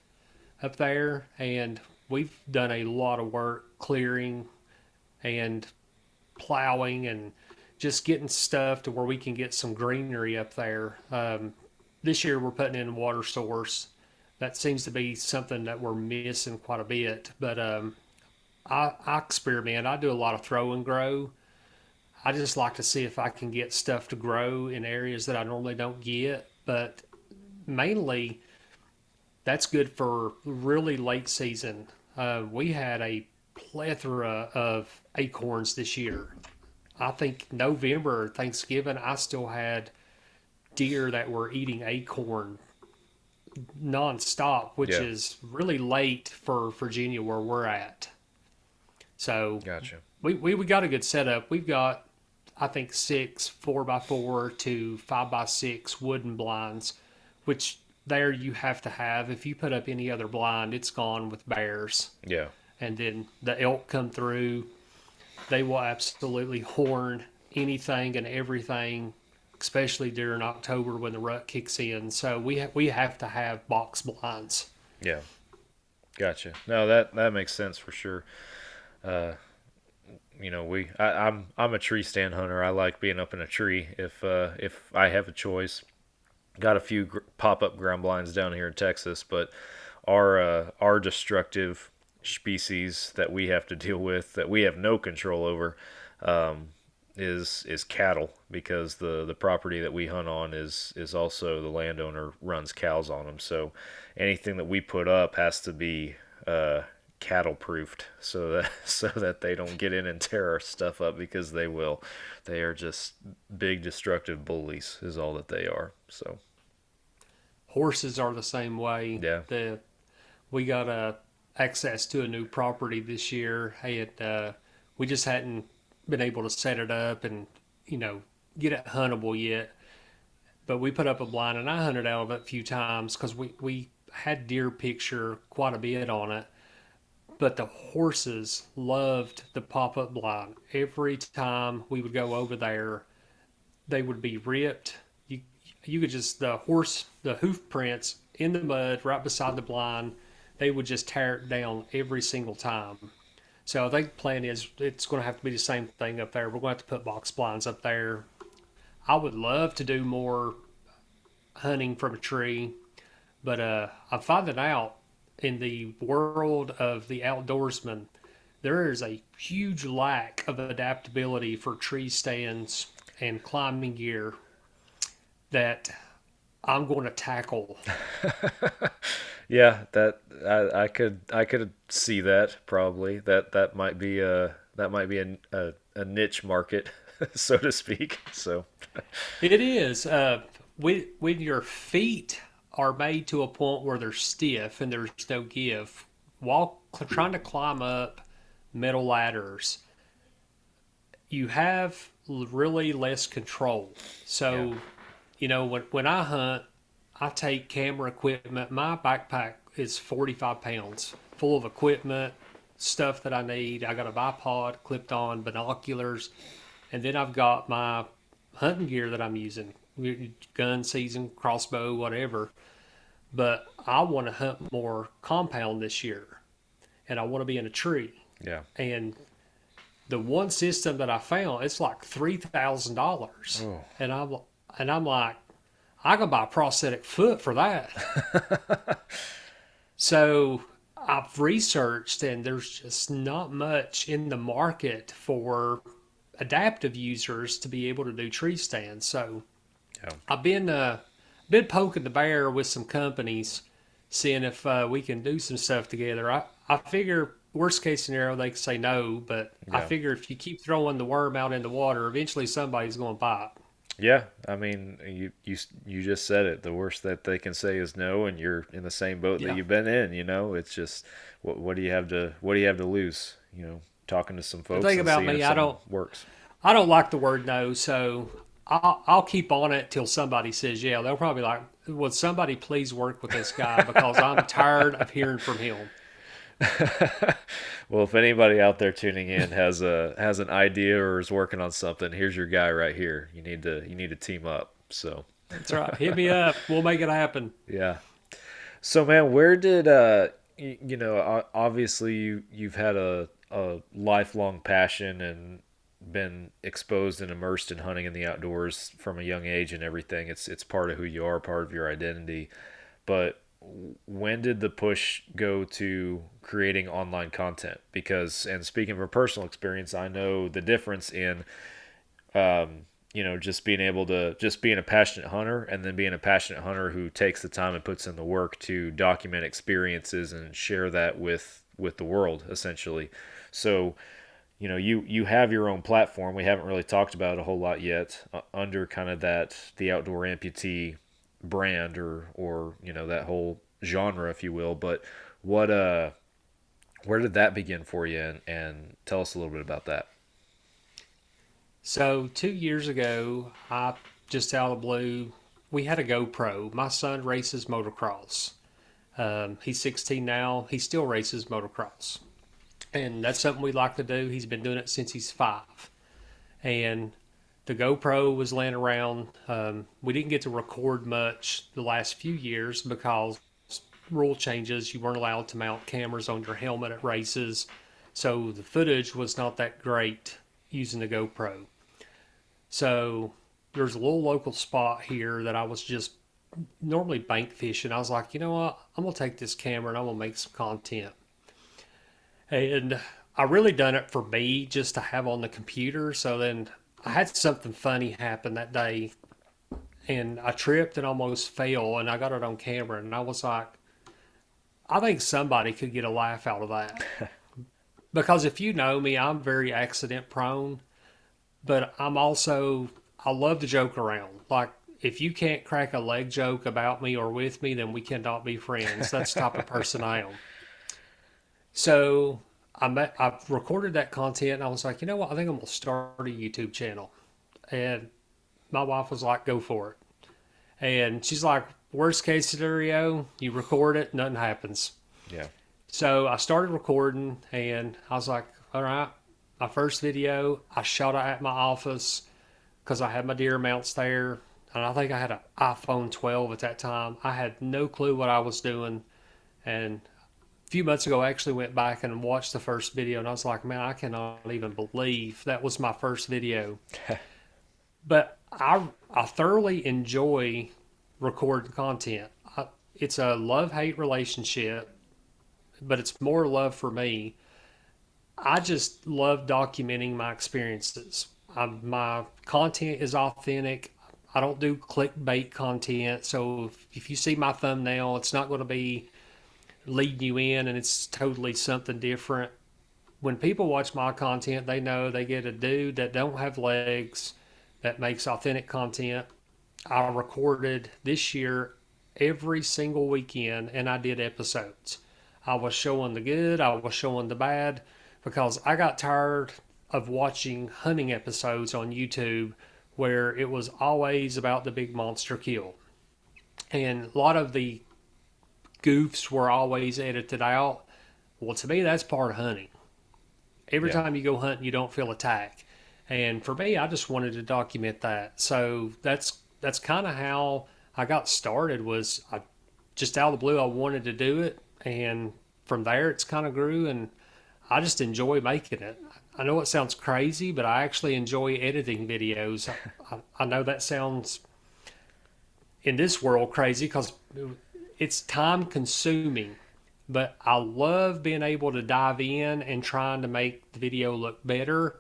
up there, and we've done a lot of work clearing and plowing and just getting stuff to where we can get some greenery up there. This year we're putting in a water source. That seems to be something that we're missing quite a bit. But I experiment. I do a lot of throw and grow. I just like to see if I can get stuff to grow in areas that I normally don't get. But mainly, that's good for really late season. We had a plethora of acorns this year. I think November, Thanksgiving, I still had deer that were eating acorn nonstop, which is really late for Virginia where we're at. So Gotcha. We got a good setup. We've got, I think, 6 4x4 to 5x6 wooden blinds, which there you have to have. If you put up any other blind, it's gone with bears. Yeah. And then the elk come through. They will absolutely horn anything and everything, especially during October when the rut kicks in. So we have to have box blinds. Yeah. Gotcha. No, that makes sense for sure. I'm a tree stand hunter. I like being up in a tree if I have a choice. Got a few pop-up ground blinds down here in Texas, but our destructive species that we have to deal with, that we have no control over, is cattle, because the property that we hunt on is also, the landowner runs cows on them. So anything that we put up has to be cattle proofed, so that they don't get in and tear our stuff up, because they will. They are just big destructive bullies is all that they are. So horses are the same way. Yeah. We got access to a new property this year. We just hadn't been able to set it up and get it huntable yet. But we put up a blind, and I hunted out of it a few times because we had deer picture quite a bit on it. But the horses loved the pop-up blind. Every time we would go over there, they would be ripped. You could just, the hoof prints in the mud right beside the blind, they would just tear it down every single time. So I think the plan is it's going to have to be the same thing up there. We're going to have to put box blinds up there. I would love to do more hunting from a tree, but I'm finding out in the world of the outdoorsman, there is a huge lack of adaptability for tree stands and climbing gear that I'm going to tackle. Yeah, that I could see that probably. That might be a niche market, so to speak. So it is. When your feet are made to a point where they're stiff and there's no give, while trying to climb up metal ladders, you have really less control. So, when I hunt, I take camera equipment. My backpack is 45 pounds, full of equipment, stuff that I need. I got a bipod clipped on, binoculars, and then I've got my hunting gear that I'm using, gun season, crossbow, whatever. But I want to hunt more compound this year, and I want to be in a tree. Yeah. And the one system that I found, it's like $3,000, and I'm like, I can buy a prosthetic foot for that. So I've researched, and there's just not much in the market for adaptive users to be able to do tree stands. So I've been poking the bear with some companies, seeing if we can do some stuff together. I figure worst case scenario they can say no, but I figure if you keep throwing the worm out in the water, eventually somebody's going to bite. Yeah, I mean, you just said it. The worst that they can say is no, and you're in the same boat that you've been in. You know, it's just what do you have to lose? You know, talking to some folks. The thing about me, I don't like the word no, so I'll keep on it till somebody says yeah. They'll probably like, would somebody please work with this guy because I'm tired of hearing from him. Well, if anybody out there tuning in has an idea or is working on something, here's your guy right here. You need to team up. So that's right. Hit me up. We'll make it happen. Yeah. So man, where did you know, obviously you've had a lifelong passion and been exposed and immersed in hunting in the outdoors from a young age and everything. It's part of who you are, part of your identity. But when did the push go to creating online content? Because, and speaking from personal experience, I know the difference in, you know, just being a passionate hunter and then being a passionate hunter who takes the time and puts in the work to document experiences and share that with the world, essentially. So, you know, you have your own platform. We haven't really talked about it a whole lot yet, under kind of the outdoor amputee brand or you know, that whole genre, if you will. But where did that begin for you, and tell us a little bit about that. So 2 years ago, I just out of the blue, we had a GoPro. My son races motocross. He's 16 now. He still races motocross, and that's something we like to do. He's been doing it since he's 5, and the GoPro was laying around. We didn't get to record much the last few years because rule changes. You weren't allowed to mount cameras on your helmet at races. So the footage was not that great using the GoPro. So there's a little local spot here that I was just normally bank fishing. I was like, you know what? I'm going to take this camera and I'm going to make some content. And I really done it for me just to have on the computer. So then I had something funny happen that day, and I tripped and almost fell, and I got it on camera, and I was like, I think somebody could get a laugh out of that. Because if you know me, I'm very accident prone, but I love to joke around. Like, if you can't crack a leg joke about me or with me, then we cannot be friends. That's the type of person I am. So I've recorded that content, and I was like, you know what? I think I'm going to start a YouTube channel. And my wife was like, go for it. And she's like, worst case scenario, you record it, nothing happens. Yeah. So I started recording, and I was like, all right, my first video, I shot it at my office because I had my deer mounts there. And I think I had an iPhone 12 at that time. I had no clue what I was doing. And few months ago, I actually went back and watched the first video, and I was like, man, I cannot even believe that was my first video. But I thoroughly enjoy recording content. It's a love-hate relationship, but it's more love for me. I just love documenting my experiences. My content is authentic. I don't do clickbait content, so if you see my thumbnail, it's not going to be leading you in and it's totally something different. When people watch my content, they know they get a dude that don't have legs that makes authentic content. I recorded this year every single weekend, and I did episodes. I was showing the good, I was showing the bad, because I got tired of watching hunting episodes on YouTube where it was always about the big monster kill. and a lot of the goofs were always edited out. Well, to me, that's part of hunting. Every time you go hunting, you don't feel attacked. And for me, I just wanted to document that. So that's kind of how I got started. Was I just out of the blue, I wanted to do it, and from there, it's kind of grew, and I just enjoy making it. I know it sounds crazy, but I actually enjoy editing videos. I know that sounds in this world crazy because it's time consuming, but I love being able to dive in and trying to make the video look better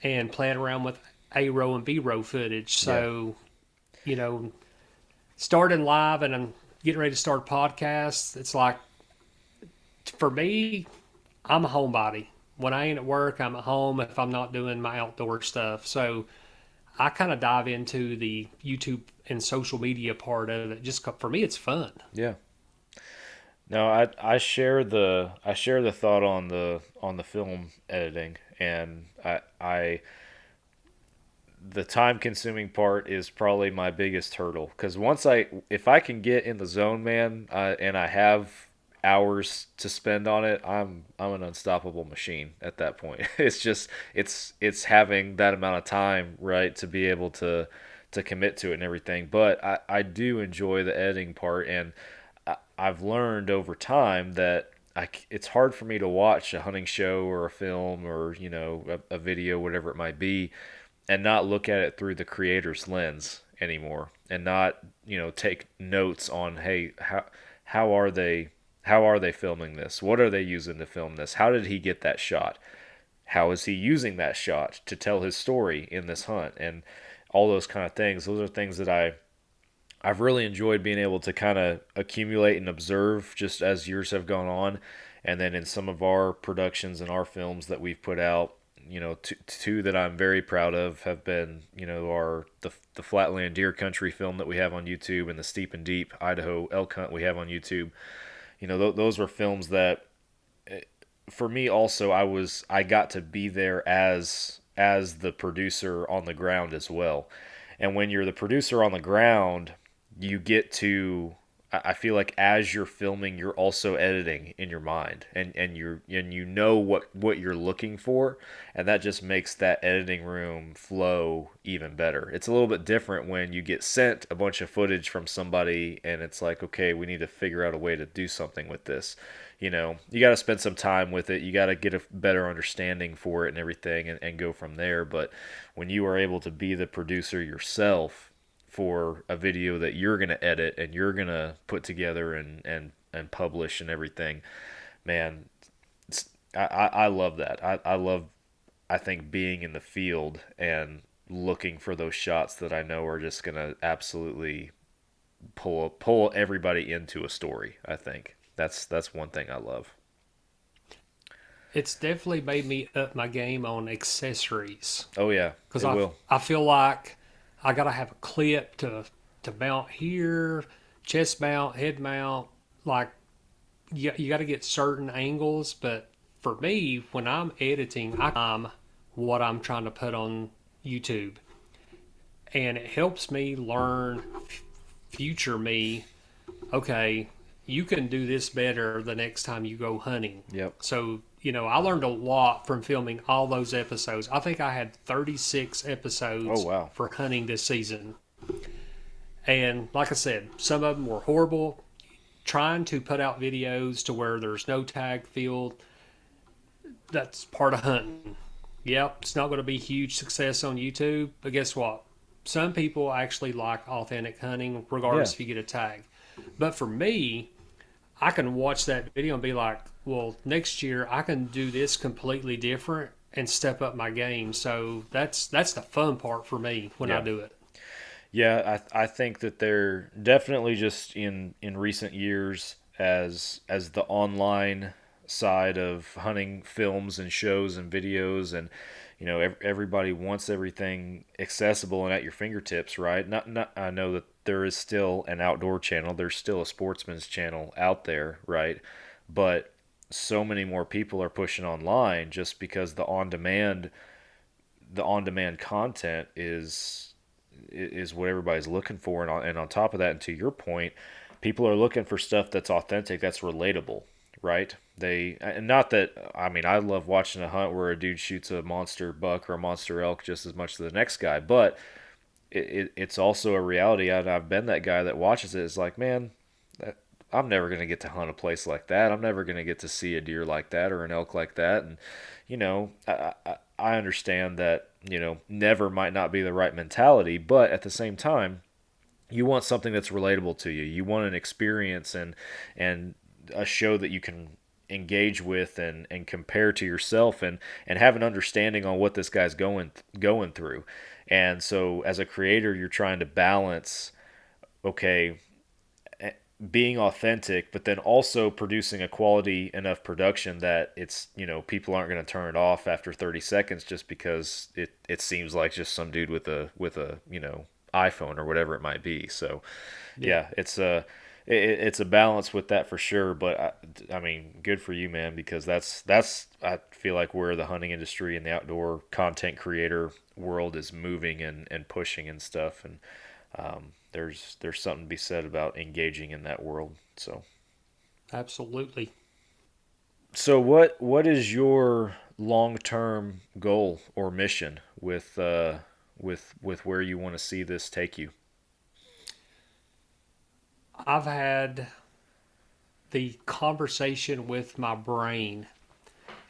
and playing around with A row and B row footage. So, starting live and I'm getting ready to start podcasts, it's like, for me, I'm a homebody. When I ain't at work, I'm at home if I'm not doing my outdoor stuff. So I kind of dive into the YouTube and social media part of it. Just for me, it's fun. Yeah. No, I share the thought on the film editing, and I the time consuming part is probably my biggest hurdle, because if I can get in the zone, man, and I have hours to spend on it, I'm an unstoppable machine at that point. It's just it's having that amount of time, right, to be able to commit to it and everything. But I do enjoy the editing part, and I've learned over time that it's hard for me to watch a hunting show or a film or a video, whatever it might be, and not look at it through the creator's lens anymore, and not take notes on, hey, how are they filming this? What are they using to film this? How did he get that shot? How is he using that shot to tell his story in this hunt? And all those kind of things. Those are things that I've really enjoyed being able to kind of accumulate and observe just as years have gone on. And then in some of our productions and our films that we've put out, two that I'm very proud of have been, the Flatland Deer Country film that we have on YouTube, and the Steep and Deep Idaho elk hunt we have on YouTube. Those were films that, for me also, I got to be there as the producer on the ground as well. And when you're the producer on the ground, you get to, I feel like as you're filming, you're also editing in your mind, and you know what you're looking for, and that just makes that editing room flow even better. It's a little bit different when you get sent a bunch of footage from somebody and it's like, okay, we need to figure out a way to do something with this. You got to spend some time with it. You got to get a better understanding for it and everything, and go from there. But when you are able to be the producer yourself for a video that you're going to edit and you're going to put together and publish and everything, man, I love that. I think being in the field and looking for those shots that I know are just going to absolutely pull everybody into a story. I think that's one thing I love. It's definitely made me up my game on accessories. Oh yeah, because I feel like I gotta have a clip to mount here, chest mount, head mount. Like you got to get certain angles. But for me, when I'm editing, I'm what I'm trying to put on YouTube, and it helps me learn future me. Okay, you can do this better the next time you go hunting. Yep. So, I learned a lot from filming all those episodes. I think I had 36 episodes for hunting this season. And like I said, some of them were horrible. Trying to put out videos to where there's no tag field, that's part of hunting. Yep, it's not going to be huge success on YouTube, but guess what? Some people actually like authentic hunting regardless if you get a tag. But for me, I can watch that video and be like, well, next year I can do this completely different and step up my game. So that's the fun part for me when I do it. Yeah, I think that they're definitely just in recent years, as the online side of hunting films and shows and videos, and everybody wants everything accessible and at your fingertips, right? Not I know that there is still an outdoor channel, there's still a sportsman's channel out there, right? But so many more people are pushing online just because the on-demand content is is what everybody's looking for. And on top of that, and to your point, people are looking for stuff that's authentic, that's relatable, right? And not that, I mean, I love watching a hunt where a dude shoots a monster buck or a monster elk just as much as the next guy, but it's also a reality. I've been that guy that watches it. It's like, man, I'm never going to get to hunt a place like that. I'm never going to get to see a deer like that or an elk like that. And, I understand that, never might not be the right mentality, but at the same time, you want something that's relatable to you. You want an experience and a show that you can engage with and compare to yourself and have an understanding on what this guy's going through. And so as a creator, you're trying to balance, okay, being authentic, but then also producing a quality enough production that it's, people aren't going to turn it off after 30 seconds just because it seems like just some dude with a iPhone or whatever it might be. So yeah, it's a balance with that for sure. But I mean, good for you, man, because that's I feel like where the hunting industry and the outdoor content creator world is moving and pushing and stuff. And there's something to be said about engaging in that world. So Absolutely. So what is your long-term goal or mission with where you want to see this take you? I've had the conversation with my brain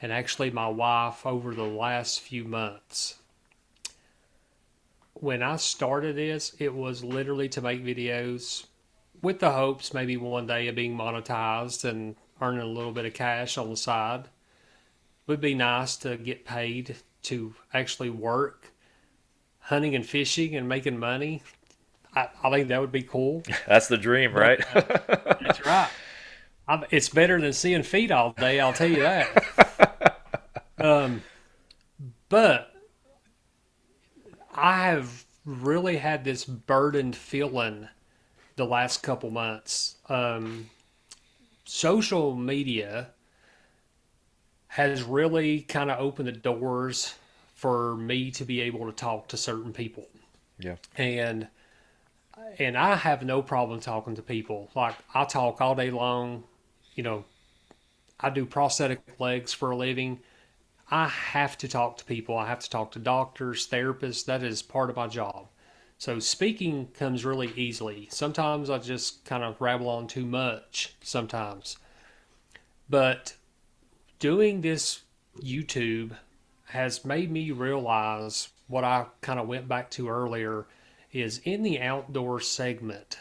and actually my wife over the last few months. When I started this, it was literally to make videos with the hopes maybe one day of being monetized and earning a little bit of cash on the side. It would be nice to get paid to actually work hunting and fishing and making money. I think that would be cool. That's the dream, right? That's right. It's better than seeing feet all day, I'll tell you that. But I have really had this burdened feeling the last couple months. Social media has really kind of opened the doors for me to be able to talk to certain people. Yeah. And I have no problem talking to people. Like, I talk all day long. I do prosthetic legs for a living. I have to talk to people. I have to talk to doctors, therapists. That is part of my job. So speaking comes really easily. Sometimes I just kind of rabble on too much sometimes. But doing this YouTube has made me realize what I kind of went back to earlier is in the outdoor segment,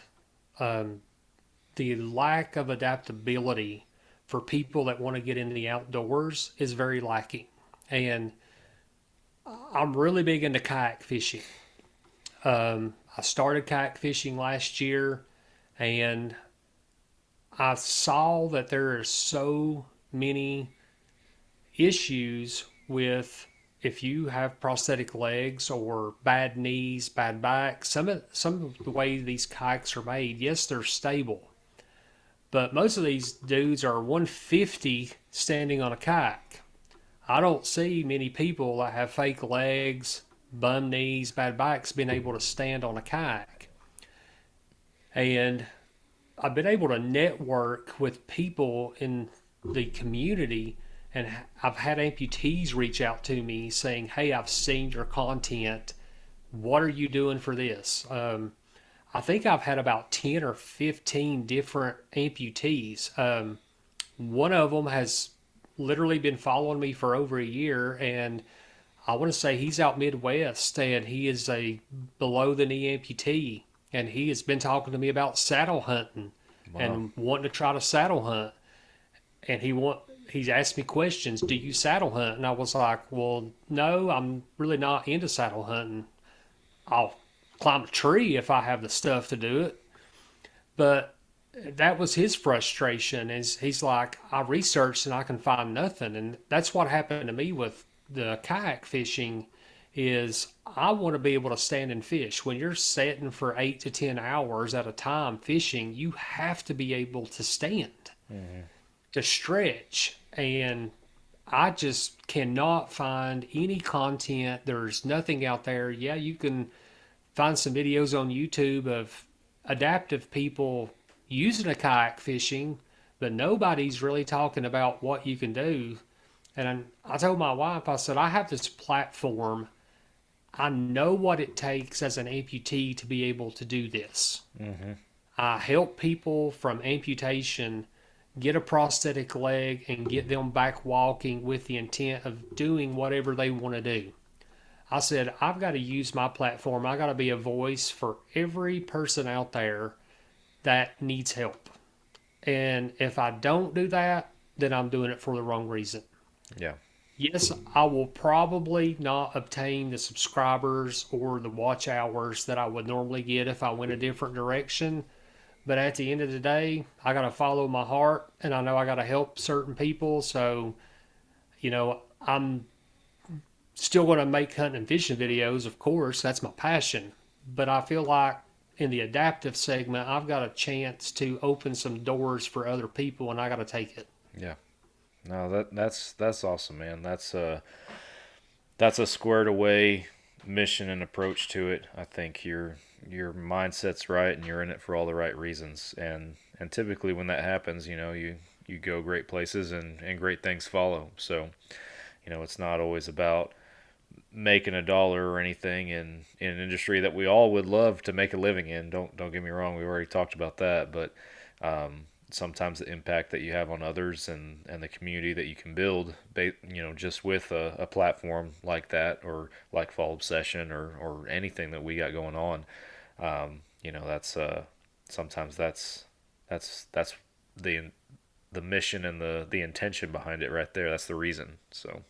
the lack of adaptability for people that want to get into the outdoors is very lacking. And I'm really big into kayak fishing. I started kayak fishing last year, and I saw that there are so many issues with if you have prosthetic legs or bad knees, bad back. Some of the way these kayaks are made, yes, they're stable, but most of these dudes are 150 standing on a kayak. I don't see many people that have fake legs, bum knees, bad backs being able to stand on a kayak. And I've been able to network with people in the community, and I've had amputees reach out to me saying, hey, I've seen your content. What are you doing for this? I think I've had about 10 or 15 different amputees. One of them has literally been following me for over a year, and I want to say he's out Midwest, and he is a below the knee amputee, and he has been talking to me about saddle hunting. Wow. And wanting to try to saddle hunt. And he's asked me questions. Do you saddle hunt? And I was like, well, no, I'm really not into saddle hunting. I'll climb a tree if I have the stuff to do it. But that was his frustration. Is he's like, I researched and I can find nothing. And that's what happened to me with the kayak fishing. Is I want to be able to stand and fish. When you're setting for 8 to 10 hours at a time fishing, you have to be able to stand, to stretch. And I just cannot find any content. There's nothing out there. Yeah, you can find some videos on YouTube of adaptive people using a kayak fishing, but nobody's really talking about what you can do. And I told my wife, I said, I have this platform. I know what it takes as an amputee to be able to do this. Mm-hmm. I help people from amputation get a prosthetic leg and get them back walking with the intent of doing whatever they want to do. I said, I've got to use my platform. I got to be a voice for every person out there that needs help. And if I don't do that, then I'm doing it for the wrong reason. Yeah. Yes, I will probably not obtain the subscribers or the watch hours that I would normally get if I went a different direction. But at the end of the day, I got to follow my heart, and I know I got to help certain people. So, I'm still going to make hunting and fishing videos, of course. That's my passion. But I feel like in the adaptive segment, I've got a chance to open some doors for other people, and I got to take it. Yeah. No, that's awesome, man. That's a squared away mission and approach to it. I think your mindset's right, and you're in it for all the right reasons. And typically when that happens, you go great places and great things follow. So, it's not always about making a dollar or anything in an industry that we all would love to make a living in. Don't get me wrong, we already talked about that, but sometimes the impact that you have on others and the community that you can build, just with a platform like that, or like Fall Obsession, or anything that we got going on, that's sometimes that's the mission and the intention behind it right there. That's the reason. So,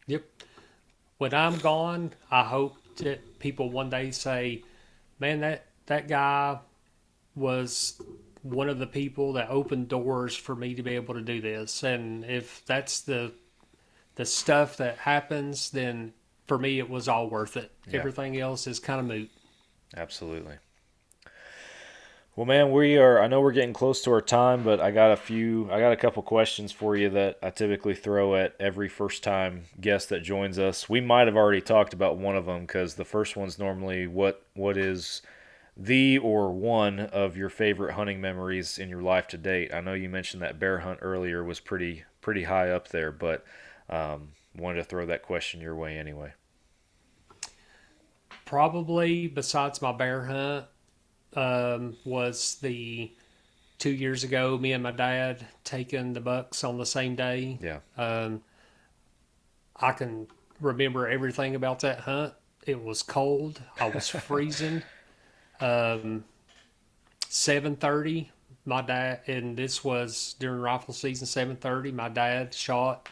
yep. When I'm gone, I hope that people one day say, man, that guy was one of the people that opened doors for me to be able to do this. And if that's the stuff that happens, then for me it was all worth it. Yeah. Everything else is kind of moot. Absolutely. Well, man, I know we're getting close to our time, but I got a couple questions for you that I typically throw at every first time guest that joins us. We might have already talked about one of them, because the first one's normally what is the or one of your favorite hunting memories in your life to date. I know you mentioned that bear hunt earlier was pretty high up there, but wanted to throw that question your way anyway. Probably, besides my bear hunt, was the 2 years ago, me and my dad taking the bucks on the same day. Yeah. I can remember everything about that hunt. It was cold. I was freezing. 7:30, my dad, and this was during rifle season, 7:30, my dad shot,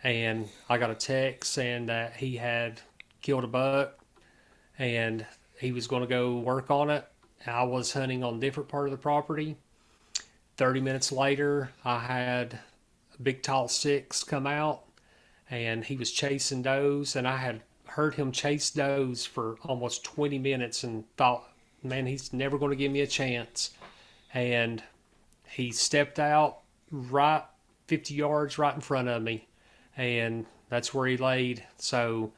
and I got a text saying that he had killed a buck and he was going to go work on it. I was hunting on a different part of the property. 30 minutes later, I had a big tall 6 come out, and he was chasing does, and I had heard him chase does for almost 20 minutes and thought, man, he's never going to give me a chance. And he stepped out right 50 yards right in front of me, and that's where he laid. So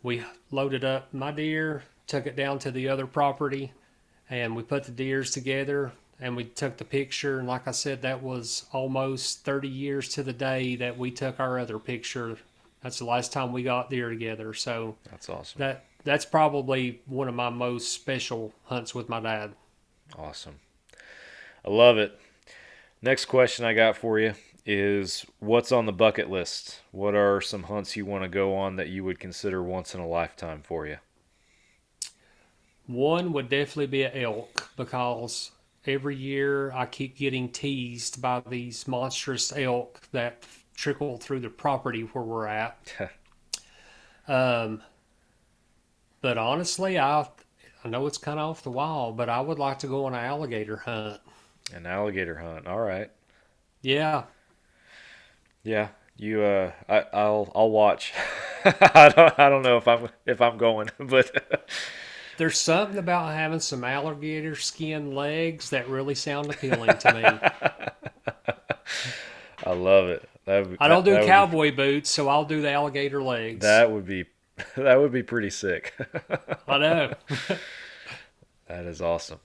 we loaded up my deer, took it down to the other property, and we put the deers together, and we took the picture. And like I said, that was almost 30 years to the day that we took our other picture. That's the last time we got deer together. So that's awesome. That's probably one of my most special hunts with my dad. Awesome. I love it. Next question I got for you is, what's on the bucket list? What are some hunts you want to go on that you would consider once in a lifetime for you? One would definitely be an elk, because every year I keep getting teased by these monstrous elk that trickle through the property where we're at. But honestly, I know it's kind of off the wall, but I would like to go on an alligator hunt. An alligator hunt, all right. Yeah. Yeah, I'll watch. I don't know if I'm going, but there's something about having some alligator skin legs that really sound appealing to me. I love it. I don't do cowboy boots, so I'll do the alligator legs. That would be That would be pretty sick. I know. That is awesome.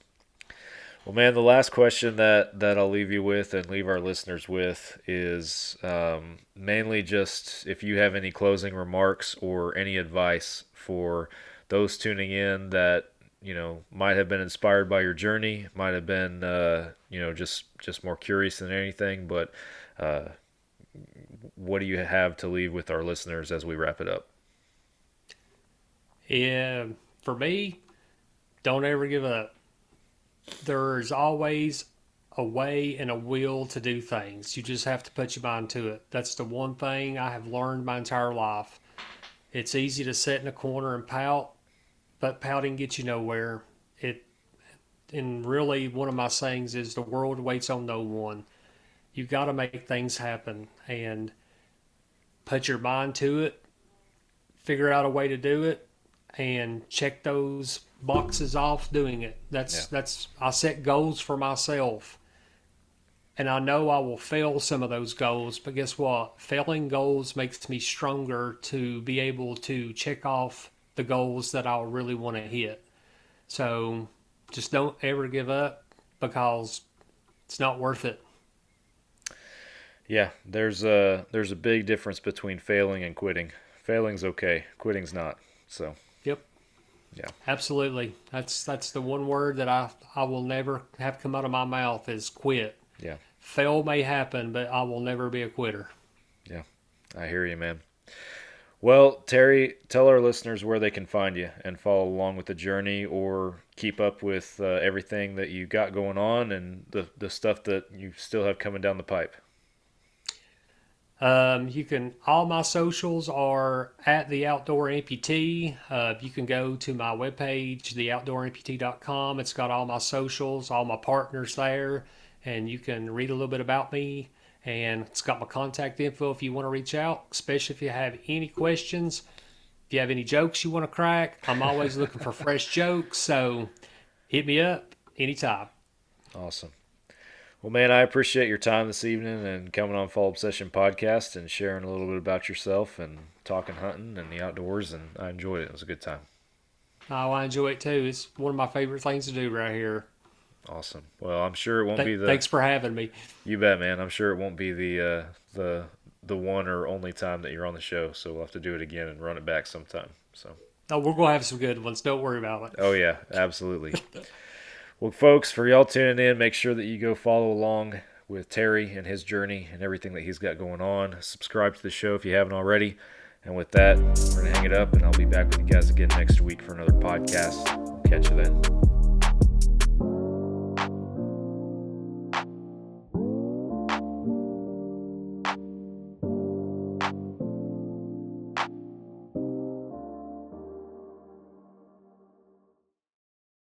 Well, man, the last question that I'll leave you with and leave our listeners with is mainly just if you have any closing remarks or any advice for those tuning in that, might have been inspired by your journey, might have been, just more curious than anything, but what do you have to leave with our listeners as we wrap it up? Yeah, for me, don't ever give up. There's always a way and a will to do things. You just have to put your mind to it. That's the one thing I have learned my entire life. It's easy to sit in a corner and pout, but pouting gets you nowhere. And really, one of my sayings is the world waits on no one. You got to make things happen and put your mind to it, figure out a way to do it, and check those boxes off doing it. That's I set goals for myself, and I know I will fail some of those goals, but guess what? Failing goals makes me stronger to be able to check off the goals that I really want to hit. So just don't ever give up, because it's not worth it. Yeah, there's a big difference between failing and quitting. Failing's okay, quitting's not. So Yep. yeah, Absolutely. That's the one word that I will never have come out of my mouth is quit. yeah, Fail may happen, but I will never be a quitter. yeah. I hear you, man. Well, Terry, tell our listeners where they can find you and follow along with the journey or keep up with everything that you got going on and the stuff that you still have coming down the pipe. All my socials are at the Outdoor Amputee. You can go to my webpage, theoutdoораmputee.com. It's got all my socials, all my partners there, and you can read a little bit about me. And it's got my contact info if you want to reach out, especially if you have any questions. If you have any jokes you want to crack, I'm always looking for fresh jokes. So hit me up anytime. Awesome. Well, man, I appreciate your time this evening and coming on Fall Obsession Podcast and sharing a little bit about yourself and talking hunting and the outdoors, and I enjoyed it. It was a good time. Oh, I enjoy it too. It's one of my favorite things to do right here. Awesome. Well, I'm sure it won't be the... Thanks for having me. You bet, man. I'm sure it won't be the one or only time that you're on the show, so we'll have to do it again and run it back sometime. So. Oh, we're going to have some good ones. Don't worry about it. Oh, yeah, absolutely. Well, folks, for y'all tuning in, make sure that you go follow along with Terry and his journey and everything that he's got going on. Subscribe to the show if you haven't already. And with that, we're going to hang it up, and I'll be back with you guys again next week for another podcast. Catch you then.